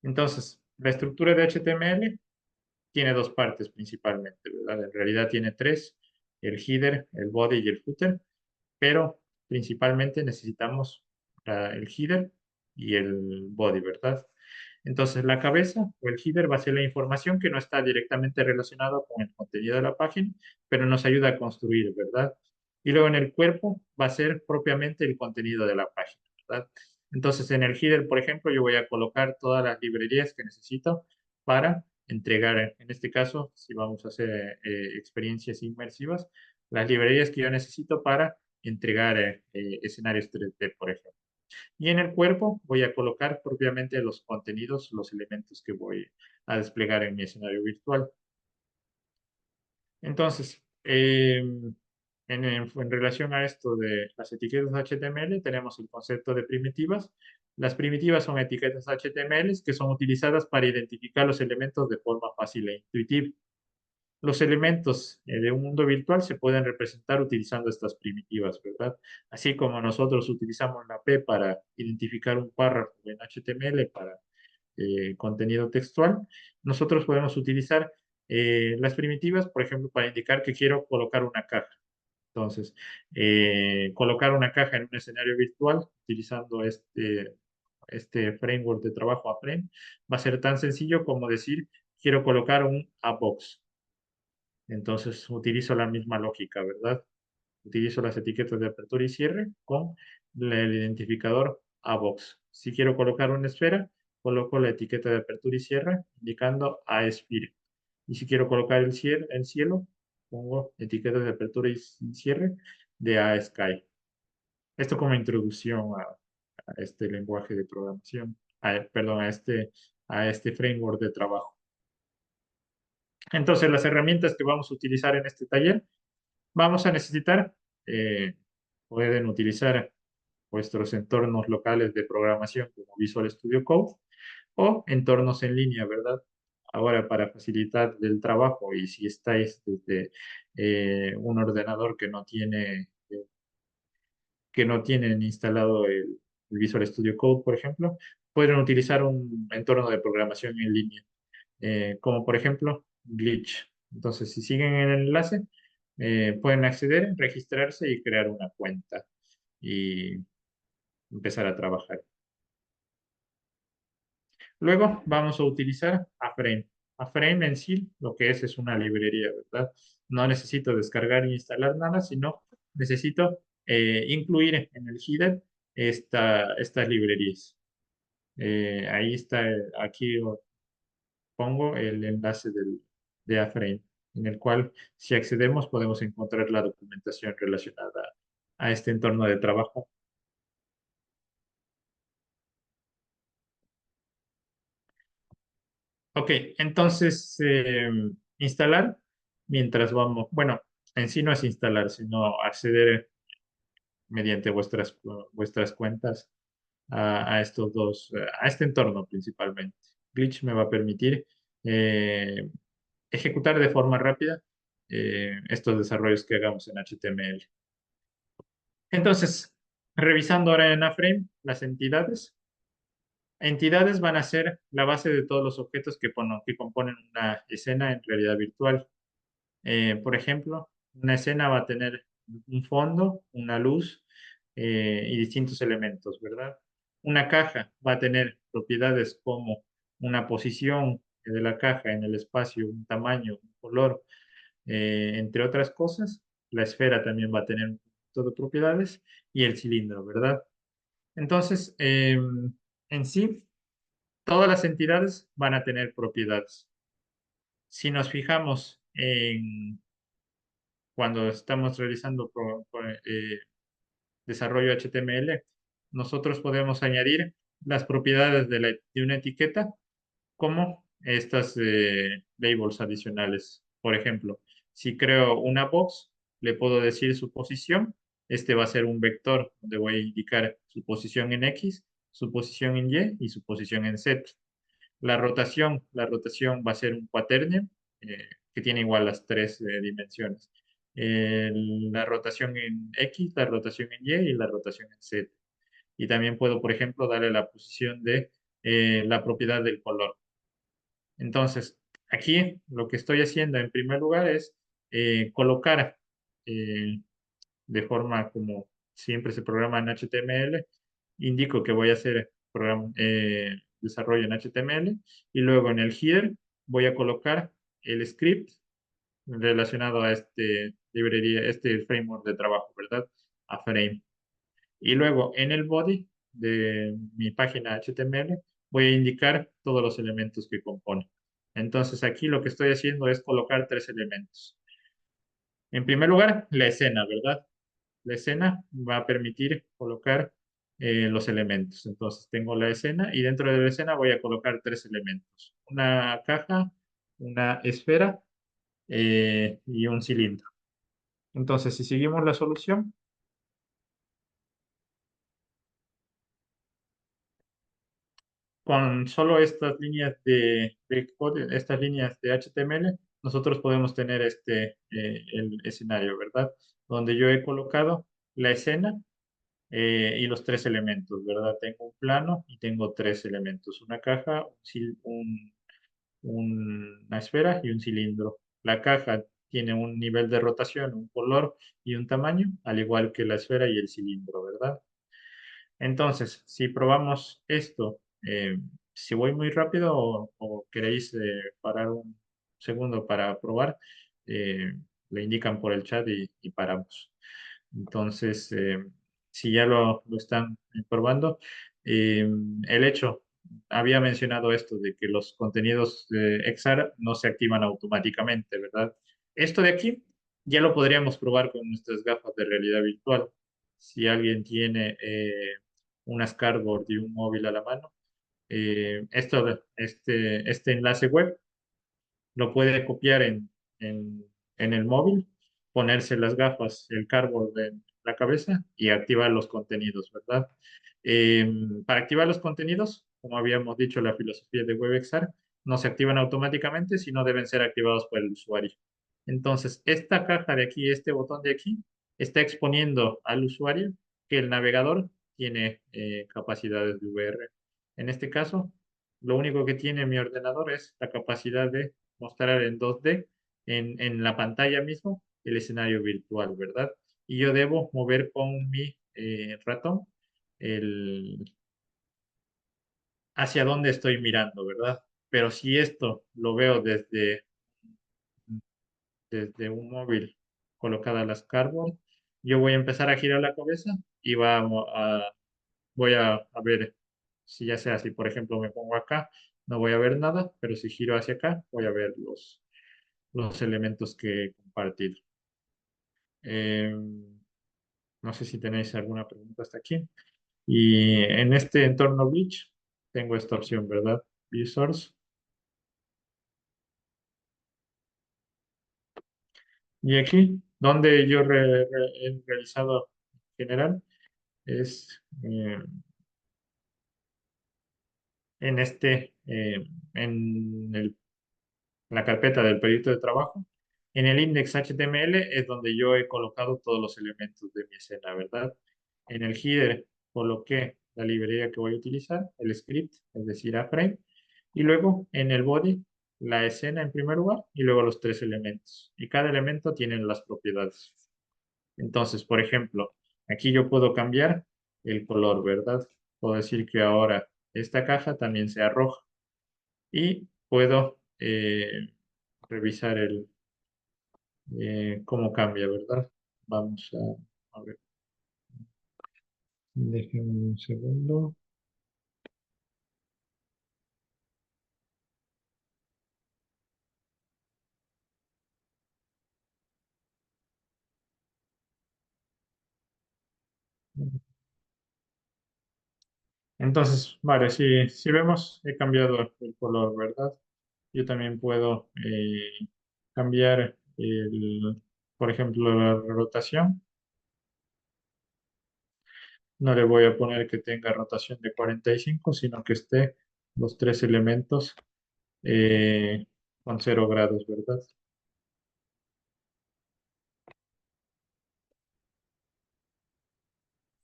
Entonces, la estructura de HTML tiene dos partes principalmente, ¿verdad? En realidad tiene tres, el header, el body y el footer, pero principalmente necesitamos el header y el body, ¿verdad? Entonces, la cabeza o el header va a ser la información que no está directamente relacionada con el contenido de la página, pero nos ayuda a construir, ¿verdad? Y luego en el cuerpo va a ser propiamente el contenido de la página, ¿verdad? Entonces, en el header, por ejemplo, yo voy a colocar todas las librerías que necesito para entregar, en este caso, si vamos a hacer experiencias inmersivas, las librerías que yo necesito para entregar escenarios 3D, por ejemplo. Y en el cuerpo voy a colocar propiamente los contenidos, los elementos que voy a desplegar en mi escenario virtual. Entonces, en relación a esto de las etiquetas HTML, tenemos el concepto de primitivas. Las primitivas son etiquetas HTML que son utilizadas para identificar los elementos de forma fácil e intuitiva. Los elementos de un mundo virtual se pueden representar utilizando estas primitivas, ¿verdad? Así como nosotros utilizamos la P para identificar un párrafo en HTML para contenido textual, nosotros podemos utilizar las primitivas, por ejemplo, para indicar que quiero colocar una caja. Entonces, colocar una caja en un escenario virtual utilizando este framework de trabajo A-Frame va a ser tan sencillo como decir, quiero colocar un A-Box. Entonces, utilizo la misma lógica, ¿verdad? Utilizo las etiquetas de apertura y cierre con el identificador A-Box. Si quiero colocar una esfera, coloco la etiqueta de apertura y cierre indicando A-Sphere. Y si quiero colocar el cielo, pongo etiquetas de apertura y cierre de A-Sky. Esto como introducción a este lenguaje de programación, perdón, a este framework de trabajo. Entonces, las herramientas que vamos a utilizar en este taller, vamos a necesitar, pueden utilizar vuestros entornos locales de programación como Visual Studio Code o entornos en línea, ¿verdad? Ahora, para facilitar el trabajo y si estáis desde un ordenador que no tienen instalado el Visual Studio Code, por ejemplo, pueden utilizar un entorno de programación en línea, como por ejemplo Glitch. Entonces, si siguen el enlace, pueden acceder, registrarse y crear una cuenta y empezar a trabajar. Luego vamos a utilizar A-Frame. A-Frame en sí lo que es una librería, ¿verdad? No necesito descargar e instalar nada, sino necesito incluir en el header estas librerías. Ahí está, aquí pongo el enlace de A-Frame, en el cual si accedemos podemos encontrar la documentación relacionada a este entorno de trabajo. Ok, entonces instalar mientras vamos, bueno, en sí no es instalar, sino acceder mediante vuestras cuentas a estos dos, a este entorno principalmente. Glitch me va a permitir ejecutar de forma rápida estos desarrollos que hagamos en HTML. Entonces, revisando ahora en A-Frame, las entidades. Entidades van a ser la base de todos los objetos que componen una escena en realidad virtual. Por ejemplo, una escena va a tener un fondo, una luz y distintos elementos, ¿verdad? Una caja va a tener propiedades como una posición de la caja en el espacio, un tamaño, un color, entre otras cosas. La esfera también va a tener un conjunto de propiedades y el cilindro, ¿verdad? Entonces, en sí, todas las entidades van a tener propiedades. Si nos fijamos en cuando estamos realizando desarrollo HTML, nosotros podemos añadir las propiedades de una etiqueta como estas labels adicionales. Por ejemplo, si creo una box, le puedo decir su posición. Este va a ser un vector donde voy a indicar su posición en X, su posición en Y y su posición en Z. La rotación va a ser un quaternion que tiene igual las tres dimensiones. La rotación en X, la rotación en Y y la rotación en Z. Y también puedo, por ejemplo, darle la posición de la propiedad del color. Entonces, aquí lo que estoy haciendo en primer lugar es colocar de forma como siempre se programa en HTML, indico que voy a hacer desarrollo en HTML y luego en el header voy a colocar el script relacionado a este framework de trabajo, ¿verdad? A Frame. Y luego en el body de mi página HTML voy a indicar todos los elementos que compone. Entonces aquí lo que estoy haciendo es colocar tres elementos. En primer lugar, la escena, ¿verdad? La escena va a permitir colocar los elementos. Entonces tengo la escena y dentro de la escena voy a colocar tres elementos. Una caja, una esfera y un cilindro. Entonces, si seguimos la solución, con solo estas líneas estas líneas de HTML, nosotros podemos tener el escenario, ¿verdad? Donde yo he colocado la escena y los tres elementos, ¿verdad? Tengo un plano y tengo tres elementos, una caja, una esfera y un cilindro. La caja tiene un nivel de rotación, un color y un tamaño, al igual que la esfera y el cilindro, ¿verdad? Entonces, si probamos esto, si voy muy rápido o queréis parar un segundo para probar, le indican por el chat y paramos. Entonces, si ya lo están probando, el hecho, había mencionado esto de que los contenidos de XR no se activan automáticamente, ¿verdad? Esto de aquí ya lo podríamos probar con nuestras gafas de realidad virtual. Si alguien tiene unas cardboard y un móvil a la mano, este enlace web lo puede copiar en el móvil, ponerse las gafas, el cardboard en la cabeza y activar los contenidos, ¿verdad? Para activar los contenidos, como habíamos dicho, la filosofía de WebXR, no se activan automáticamente, sino deben ser activados por el usuario. Entonces, esta caja de aquí, este botón de aquí, está exponiendo al usuario que el navegador tiene capacidades de VR. En este caso, lo único que tiene mi ordenador es la capacidad de mostrar en 2D en la pantalla mismo el escenario virtual, ¿verdad? Y yo debo mover con mi ratón hacia dónde estoy mirando, ¿verdad? Pero si esto lo veo desde un móvil colocada las cardboard, yo voy a empezar a girar la cabeza y voy a ver si ya sea si por ejemplo me pongo acá, no voy a ver nada, pero si giro hacia acá, voy a ver los elementos que he compartido. No sé si tenéis alguna pregunta hasta aquí. Y en este entorno Glitch tengo esta opción, ¿verdad? View Source. Y aquí, donde yo he realizado en general, es en la carpeta del proyecto de trabajo. En el index HTML es donde yo he colocado todos los elementos de mi escena, ¿verdad? En el header coloqué la librería que voy a utilizar, el script, es decir, A-Frame, y luego en el body la escena en primer lugar y luego los tres elementos. Y cada elemento tiene las propiedades. Entonces, por ejemplo, aquí yo puedo cambiar el color, ¿verdad? Puedo decir que ahora esta caja también sea roja. Y puedo revisar cómo cambia, ¿verdad? Vamos a ver. Déjenme un segundo. Entonces, vale, si vemos, he cambiado el color, ¿verdad? yo también puedo cambiar, por ejemplo, la rotación. No le voy a poner que tenga rotación de 45, sino que esté los tres elementos eh, con 0 grados, ¿verdad?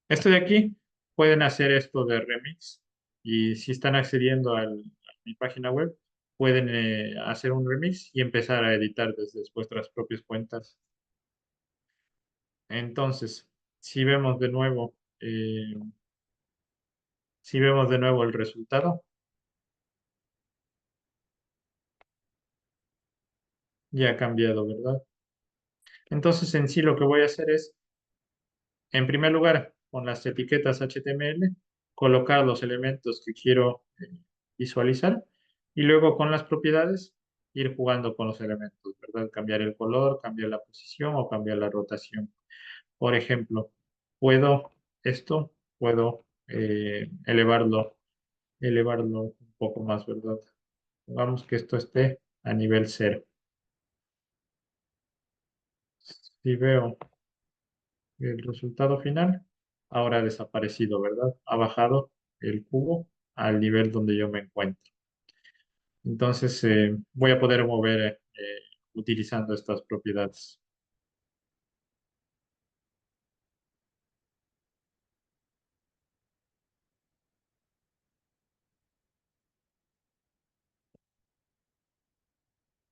Esto de aquí, pueden hacer esto de remix y si están accediendo a mi página web, pueden hacer un remix y empezar a editar desde vuestras propias cuentas. Entonces, si vemos de nuevo, si vemos de nuevo el resultado, ya ha cambiado, ¿verdad? Entonces, en sí lo que voy a hacer es, en primer lugar, con las etiquetas HTML, colocar los elementos que quiero visualizar y luego con las propiedades ir jugando con los elementos, ¿verdad? Cambiar el color, cambiar la posición o cambiar la rotación. Por ejemplo, puedo elevarlo un poco más, ¿verdad? Vamos que esto esté a nivel 0. Si veo el resultado final, ahora ha desaparecido, ¿verdad? Ha bajado el cubo al nivel donde yo me encuentro. Entonces, voy a poder mover utilizando estas propiedades.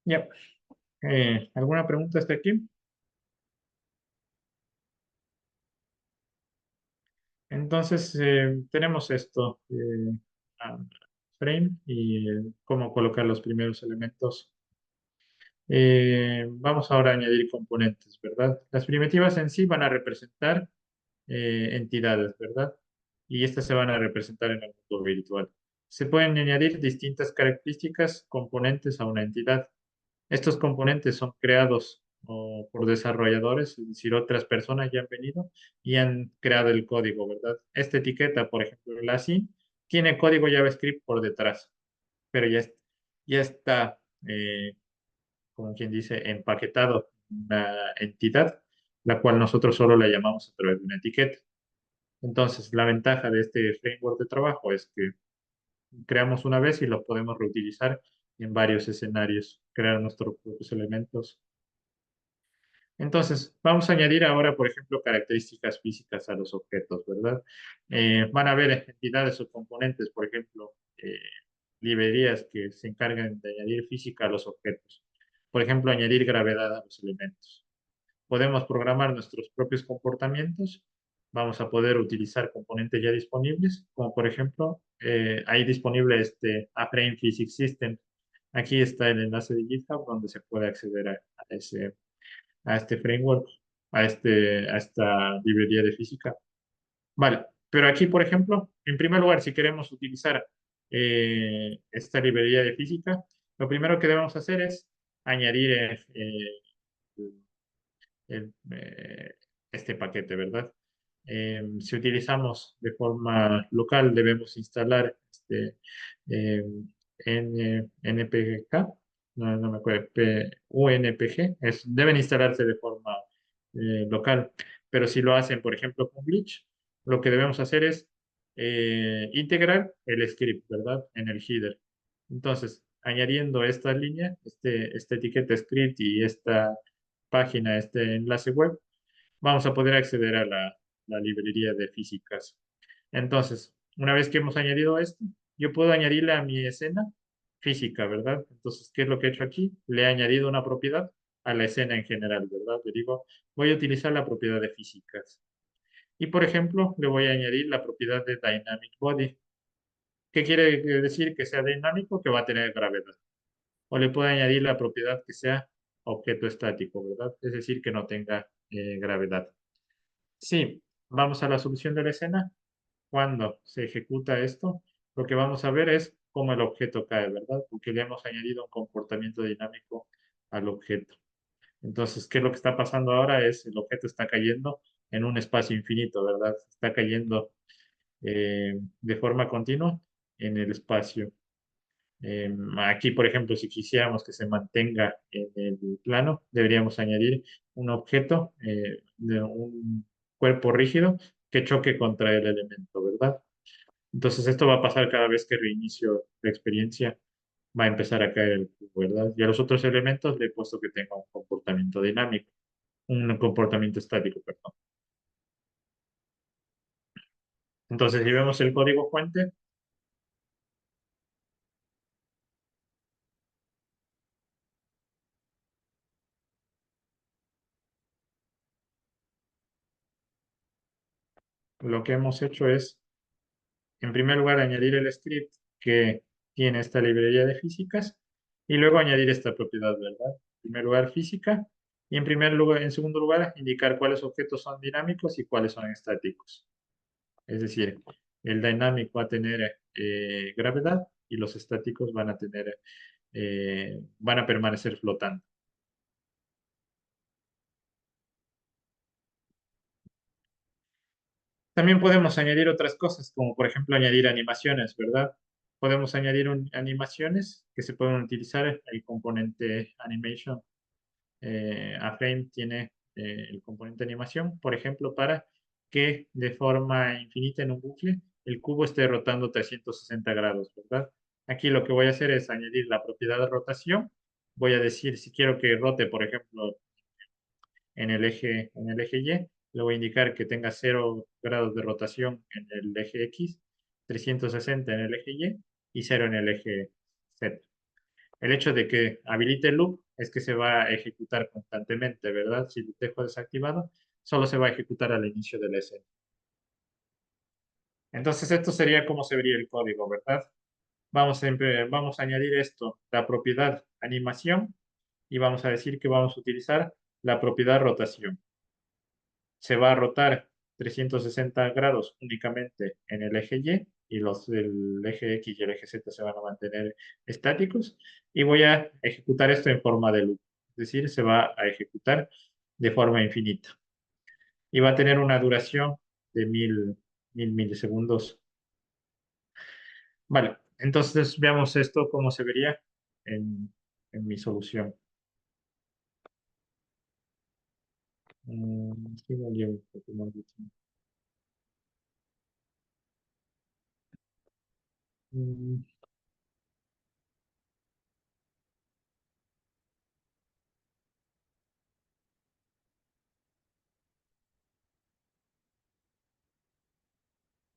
Ya. ¿Alguna pregunta hasta aquí? Entonces, tenemos esto, ah, frame y cómo colocar los primeros elementos. Vamos ahora a añadir componentes, ¿verdad? Las primitivas en sí van a representar entidades, ¿verdad? Y estas se van a representar en el mundo virtual. Se pueden añadir distintas características, componentes a una entidad. Estos componentes son creados por desarrolladores, es decir, otras personas ya han venido y han creado el código, ¿verdad? Esta etiqueta, por ejemplo, la SIN, tiene código JavaScript por detrás, pero ya está, como quien dice, empaquetado una entidad, la cual nosotros solo la llamamos a través de una etiqueta. Entonces, la ventaja de este framework de trabajo es que creamos una vez y lo podemos reutilizar en varios escenarios, crear nuestros propios elementos. Entonces, vamos a añadir ahora, por ejemplo, características físicas a los objetos, ¿verdad? Van a haber entidades o componentes, por ejemplo, librerías que se encargan de añadir física a los objetos. Por ejemplo, añadir gravedad a los elementos. Podemos programar nuestros propios comportamientos. Vamos a poder utilizar componentes ya disponibles, como por ejemplo, hay disponible este A-Frame Physics System. Aquí está el enlace de GitHub donde se puede acceder a este framework, a esta librería de física. Vale, pero aquí, por ejemplo, en primer lugar, si queremos utilizar esta librería de física, lo primero que debemos hacer es añadir este paquete, ¿verdad? Si utilizamos de forma local, debemos instalar eh, NPK, no me acuerdo, UNPG, deben instalarse de forma local. Pero si lo hacen, por ejemplo, con Glitch, lo que debemos hacer es integrar el script, ¿verdad? En el header. Entonces, añadiendo esta línea, esta etiqueta script y esta página, este enlace web, vamos a poder acceder a la librería de físicas. Entonces, una vez que hemos añadido esto, yo puedo añadirle a mi escena física, ¿verdad? Entonces, ¿qué es lo que he hecho aquí? Le he añadido una propiedad a la escena en general, ¿verdad? Le digo, voy a utilizar la propiedad de físicas. Y, por ejemplo, le voy a añadir la propiedad de Dynamic Body. ¿Qué quiere decir? Que sea dinámico, que va a tener gravedad. O le puedo añadir la propiedad que sea objeto estático, ¿verdad? Es decir, que no tenga gravedad. Sí, vamos a la solución de la escena. Cuando se ejecuta esto, lo que vamos a ver es cómo el objeto cae, ¿verdad? Porque le hemos añadido un comportamiento dinámico al objeto. Entonces, ¿qué es lo que está pasando ahora? Es el objeto está cayendo en un espacio infinito, ¿verdad? Está cayendo de forma continua en el espacio. Aquí, por ejemplo, si quisiéramos que se mantenga en el plano, deberíamos añadir un objeto de un cuerpo rígido que choque contra el elemento, ¿verdad? Entonces esto va a pasar cada vez que reinicio la experiencia, va a empezar a caer el cubo, ¿verdad? Y a los otros elementos le he puesto que tenga un comportamiento dinámico, un comportamiento estático, perdón. Entonces, si vemos el código fuente, lo que hemos hecho es, en primer lugar, añadir el script que tiene esta librería de físicas y luego añadir esta propiedad, ¿verdad? En primer lugar, física, y en segundo lugar, indicar cuáles objetos son dinámicos y cuáles son estáticos. Es decir, el dinámico va a tener gravedad y los estáticos van a tener, van a permanecer flotando. También podemos añadir otras cosas, como por ejemplo añadir animaciones, ¿verdad? Podemos añadir animaciones que se pueden utilizar. El componente animation A-Frame tiene el componente animación, por ejemplo, para que de forma infinita en un bucle el cubo esté rotando 360 grados, ¿verdad? Aquí lo que voy a hacer es añadir la propiedad de rotación. Voy a decir si quiero que rote, por ejemplo, en el eje Y, le voy a indicar que tenga 0 grados de rotación en el eje X, 360 en el eje y 0 en el eje Z. El hecho de que habilite el loop es que se va a ejecutar constantemente, ¿verdad? Si lo dejo desactivado, solo se va a ejecutar al inicio de la escena. Entonces, esto sería cómo se vería el código, ¿verdad? Vamos a añadir esto, la propiedad animación, y vamos a decir que vamos a utilizar la propiedad rotación. Se va a rotar 360 grados únicamente en el eje Y los del eje X y el eje Z se van a mantener estáticos. Y voy a ejecutar esto en forma de loop, es decir, se va a ejecutar de forma infinita. Y va a tener una duración de 1000 milisegundos. Vale, entonces veamos esto cómo se vería en mi solución. Sí, me llevo un poco más de tiempo.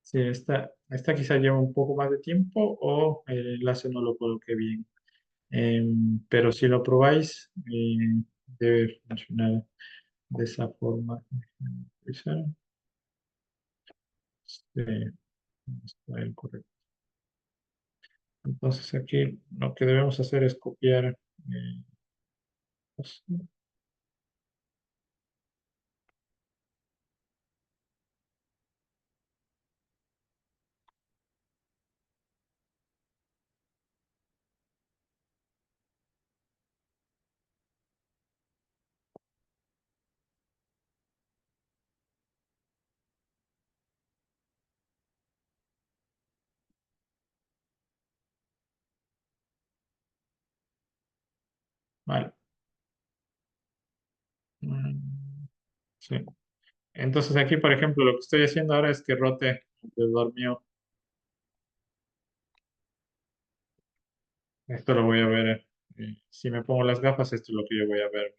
Sí, esta quizá lleva un poco más de tiempo o el enlace no lo coloqué bien. Pero si lo probáis, debe funcionar de esa forma. Revisar. Sí, está bien, correcto. Entonces aquí lo que debemos hacer es copiar. Pues, vale. Sí. Entonces aquí, por ejemplo, lo que estoy haciendo ahora es que rote alrededor mío. Esto lo voy a ver. Si me pongo las gafas, esto es lo que yo voy a ver.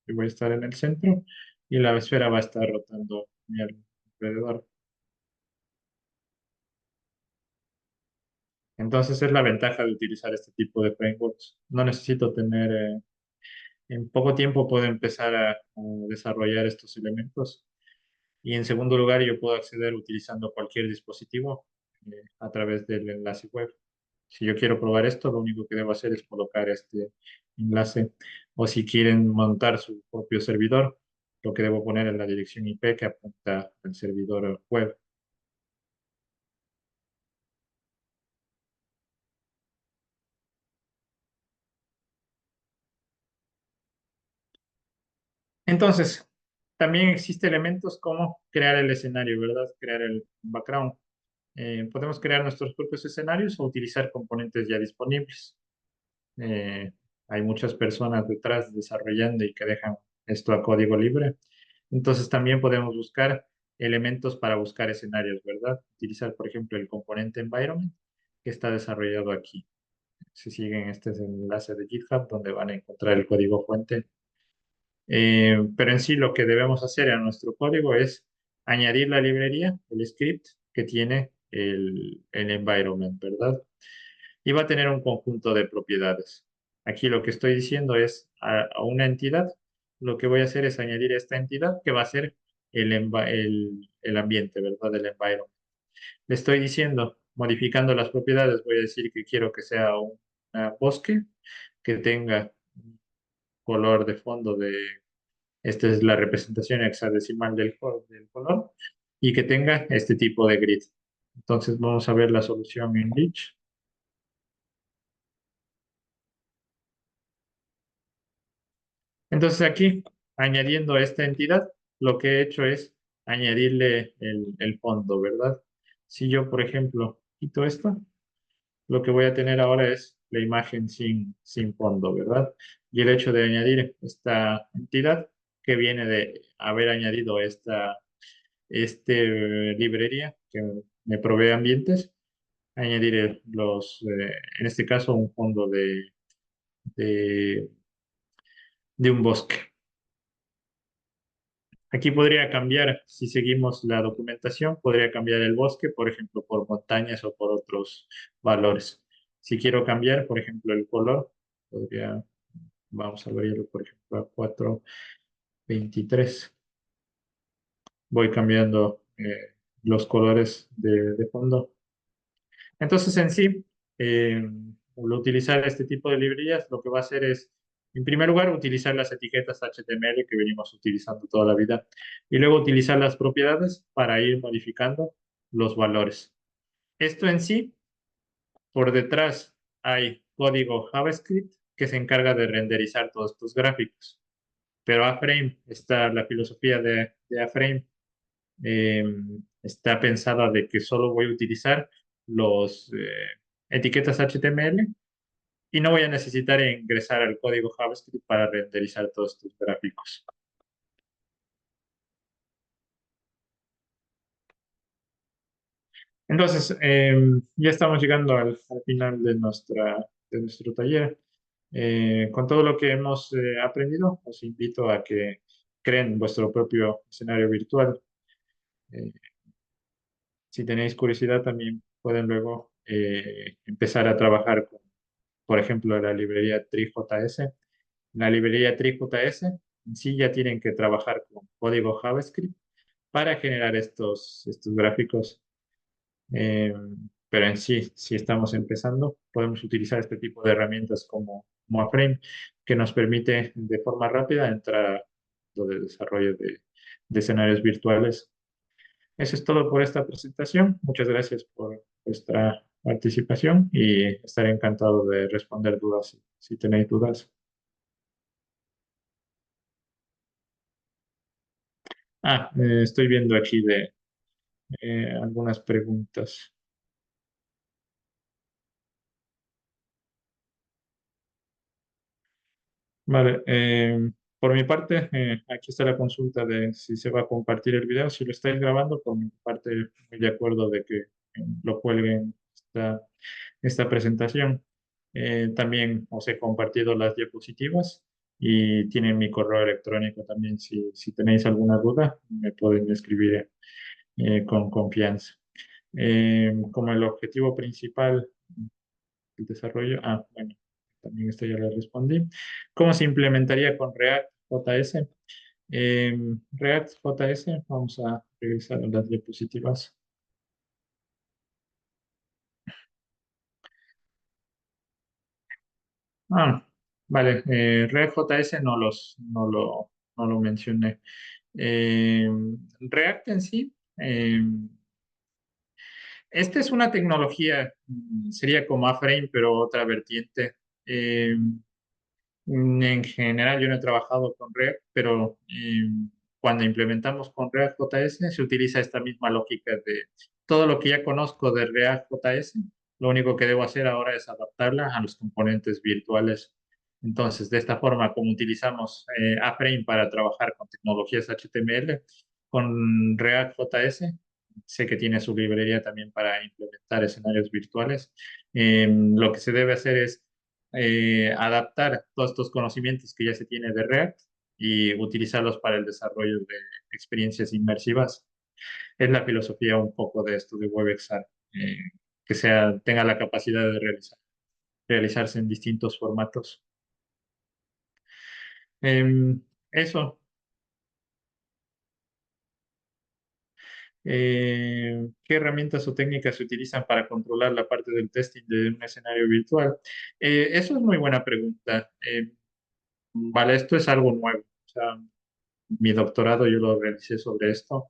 Yo voy a estar en el centro y la esfera va a estar rotando a mi alrededor. Entonces es la ventaja de utilizar este tipo de frameworks. No necesito tener, en poco tiempo puedo empezar a desarrollar estos elementos. Y en segundo lugar, yo puedo acceder utilizando cualquier dispositivo a través del enlace web. Si yo quiero probar esto, lo único que debo hacer es colocar este enlace. O si quieren montar su propio servidor, lo que debo poner es la dirección IP que apunta al servidor web. Entonces, también existen elementos como crear el escenario, ¿verdad? Crear el background. Podemos crear nuestros propios escenarios o utilizar componentes ya disponibles. Hay muchas personas detrás desarrollando y que dejan esto a código libre. Entonces también podemos buscar elementos para buscar escenarios, ¿verdad? Utilizar, por ejemplo, el componente environment que está desarrollado aquí. Si siguen, este es el enlace de GitHub donde van a encontrar el código fuente. Pero en sí lo que debemos hacer en nuestro código es añadir la librería, el script que tiene el environment, ¿verdad? Y va a tener un conjunto de propiedades. Aquí lo que estoy diciendo es a una entidad, lo que voy a hacer es añadir esta entidad que va a ser el ambiente, ¿verdad? Del environment. Le estoy diciendo, modificando las propiedades, voy a decir que quiero que sea un bosque, que tenga un color de fondo de, esta es la representación hexadecimal del color, y que tenga este tipo de grid. Entonces vamos a ver la solución en Glitch. Entonces aquí, añadiendo esta entidad, lo que he hecho es añadirle el fondo, ¿verdad? Si yo, por ejemplo, quito esto, lo que voy a tener ahora es la imagen sin fondo, ¿verdad? Y el hecho de añadir esta entidad que viene de haber añadido esta librería que me provee ambientes, añadir en este caso, un fondo de, de un bosque. Aquí podría cambiar, si seguimos la documentación, podría cambiar el bosque, por ejemplo, por montañas o por otros valores. Si quiero cambiar, por ejemplo, el color, vamos a verlo, por ejemplo, a 423. Voy cambiando los colores de fondo. Entonces, en sí, al utilizar este tipo de librerías, lo que va a hacer es, en primer lugar, utilizar las etiquetas HTML que venimos utilizando toda la vida y luego utilizar las propiedades para ir modificando los valores. Esto en sí, por detrás hay código JavaScript que se encarga de renderizar todos estos gráficos. Pero A-Frame, la filosofía de A-Frame está pensada de que solo voy a utilizar los etiquetas HTML y no voy a necesitar ingresar al código JavaScript para renderizar todos estos gráficos. Entonces, ya estamos llegando al final de nuestro taller. Con todo lo que hemos aprendido, os invito a que creen vuestro propio escenario virtual. Si tenéis curiosidad, también pueden luego empezar a trabajar con, por ejemplo, la librería TreeJS. La librería TreeJS en sí ya tienen que trabajar con código JavaScript para generar estos gráficos. Pero en sí, si estamos empezando, podemos utilizar este tipo de herramientas como A-Frame, que nos permite de forma rápida entrar a lo de desarrollo de escenarios virtuales. Eso es todo por esta presentación. Muchas gracias por vuestra participación y estaré encantado de responder dudas si tenéis dudas. Estoy viendo aquí de algunas preguntas. Vale, por mi parte, aquí está la consulta de si se va a compartir el video. Si lo estáis grabando, por mi parte, muy de acuerdo de que lo cuelguen esta presentación. También os he compartido las diapositivas y tienen mi correo electrónico también. Si tenéis alguna duda, me pueden escribir con confianza. Como el objetivo principal del desarrollo, bueno, también esto ya lo respondí. ¿Cómo se implementaría con React.js? React.js, vamos a revisar las diapositivas. Vale, React.js no lo mencioné. React en sí, esta es una tecnología, sería como A-Frame, pero otra vertiente. En general yo no he trabajado con React, pero cuando implementamos con React.js se utiliza esta misma lógica todo lo que ya conozco de React.js, lo único que debo hacer ahora es adaptarla a los componentes virtuales. Entonces, de esta forma, como utilizamos A-Frame para trabajar con tecnologías HTML, con React.js, sé que tiene su librería también para implementar escenarios virtuales. Lo que se debe hacer es adaptar todos estos conocimientos que ya se tiene de React y utilizarlos para el desarrollo de experiencias inmersivas. Es la filosofía un poco de esto de WebXR, que tenga la capacidad de realizarse en distintos formatos. Eso. ¿Qué herramientas o técnicas se utilizan para controlar la parte del testing de un escenario virtual? Eso es muy buena pregunta. Vale, esto es algo nuevo. O sea, mi doctorado yo lo realicé sobre esto.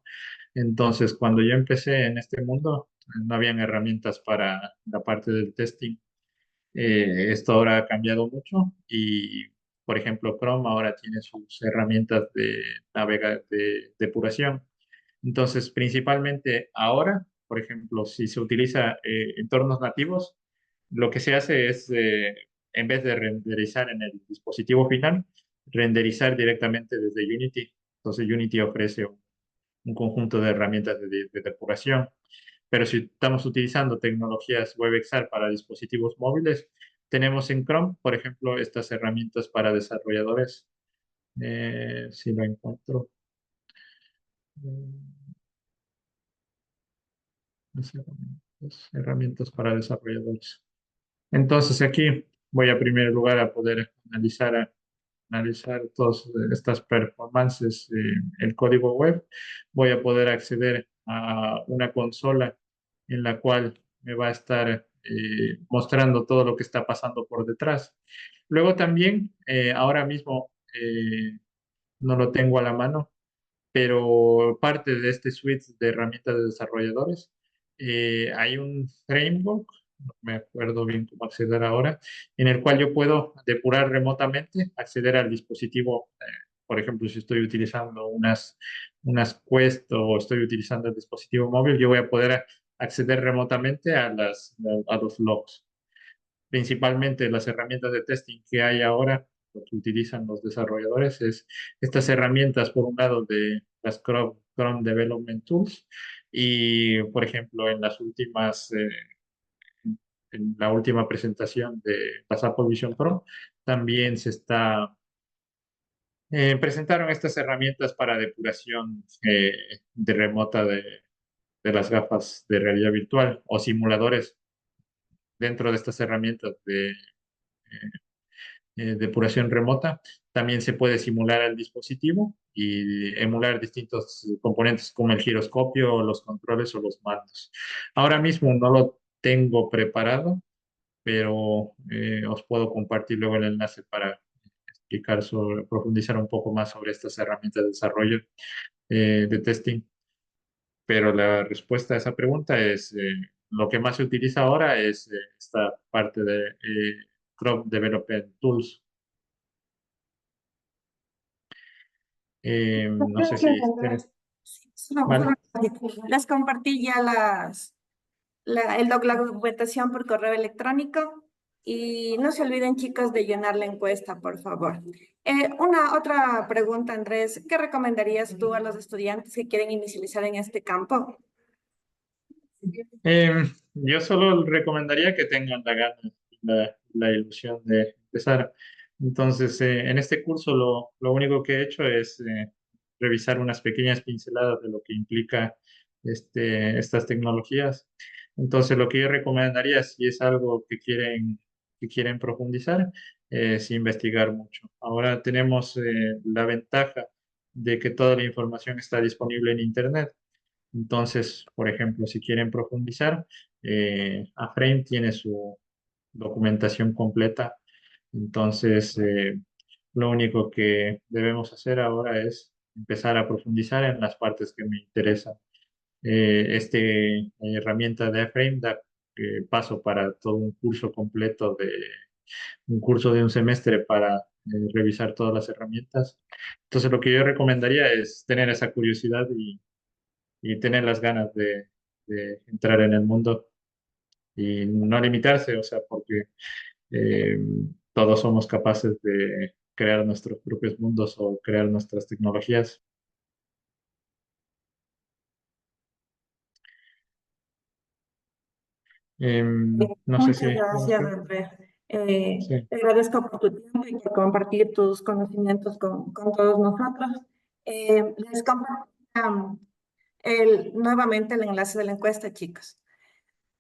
Entonces, cuando yo empecé en este mundo, no habían herramientas para la parte del testing. Esto ahora ha cambiado mucho y, por ejemplo, Chrome ahora tiene sus herramientas de depuración. Entonces, principalmente ahora, por ejemplo, si se utiliza entornos nativos, lo que se hace es, en vez de renderizar en el dispositivo final, renderizar directamente desde Unity. Entonces, Unity ofrece un conjunto de herramientas de depuración. Pero si estamos utilizando tecnologías WebXR para dispositivos móviles, tenemos en Chrome, por ejemplo, estas herramientas para desarrolladores. Si lo encuentro. Herramientas para desarrolladores. Entonces aquí voy a primer lugar a poder analizar todas estas performances, el código web. Voy a poder acceder a una consola en la cual me va a estar mostrando todo lo que está pasando por detrás. Luego también, ahora mismo no lo tengo a la mano, pero parte de este suite de herramientas de desarrolladores, hay un framework, no me acuerdo bien cómo acceder ahora, en el cual yo puedo depurar remotamente, acceder al dispositivo. Por ejemplo, si estoy utilizando unas Quest o estoy utilizando el dispositivo móvil, yo voy a poder acceder remotamente a los logs. Principalmente las herramientas de testing que hay ahora, lo que utilizan los desarrolladores, es estas herramientas, por un lado, de las Chrome Development Tools y, por ejemplo, en la última presentación de las Apple Vision Pro, también presentaron estas herramientas para depuración de remota de las gafas de realidad virtual o simuladores dentro de estas herramientas de depuración remota. También se puede simular al dispositivo y emular distintos componentes como el giroscopio, los controles o los mandos. Ahora mismo no lo tengo preparado, pero os puedo compartir luego el enlace para profundizar un poco más sobre estas herramientas de desarrollo de testing. Pero la respuesta a esa pregunta es, lo que más se utiliza ahora es esta parte de Chrome Development Tools. No sé si...
Vale. Les compartí ya la documentación por correo electrónico y no se olviden, chicos, de llenar la encuesta, por favor. Una otra pregunta, Andrés. ¿Qué recomendarías tú a los estudiantes que quieren inicializar en este campo?
Yo solo recomendaría que tengan la gana, la ilusión de empezar. Entonces, en este curso lo único que he hecho es revisar unas pequeñas pinceladas de lo que implica estas tecnologías. Entonces, lo que yo recomendaría, si es algo que quieren profundizar, es investigar mucho. Ahora tenemos la ventaja de que toda la información está disponible en Internet. Entonces, por ejemplo, si quieren profundizar, A-Frame tiene su documentación completa. Entonces, lo único que debemos hacer ahora es empezar a profundizar en las partes que me interesan. Esta herramienta de A-Frame da paso para todo un curso completo un curso de un semestre para revisar todas las herramientas. Entonces, lo que yo recomendaría es tener esa curiosidad y tener las ganas de de entrar en el mundo y no limitarse, o sea, porque todos somos capaces de crear nuestros propios mundos o crear nuestras tecnologías. No sé si...
Muchas gracias, Andrés.
Sí.
Te agradezco por tu tiempo y por compartir tus conocimientos con todos nosotros. Les comparto nuevamente el enlace de la encuesta, chicos.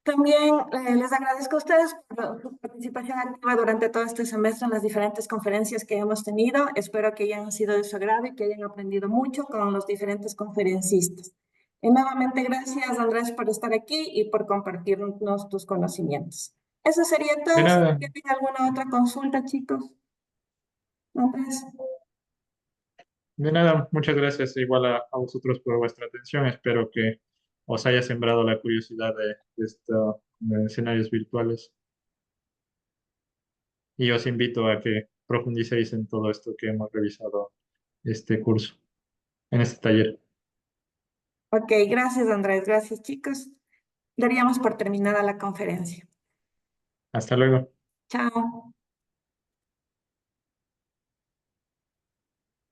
También les agradezco a ustedes por su participación activa durante todo este semestre en las diferentes conferencias que hemos tenido. Espero que hayan sido de su agrado y que hayan aprendido mucho con los diferentes conferencistas. Y nuevamente, gracias, Andrés, por estar aquí y por compartirnos tus conocimientos. Eso sería todo.
De nada.
¿Tienen alguna otra consulta, chicos? Andrés.
De nada, muchas gracias igual a vosotros por vuestra atención. Espero que os haya sembrado la curiosidad de estos escenarios virtuales. Y os invito a que profundicéis en todo esto que hemos revisado este curso, en este taller.
Ok, gracias, Andrés. Gracias, chicos. Daríamos por terminada la conferencia.
Hasta luego.
Chao.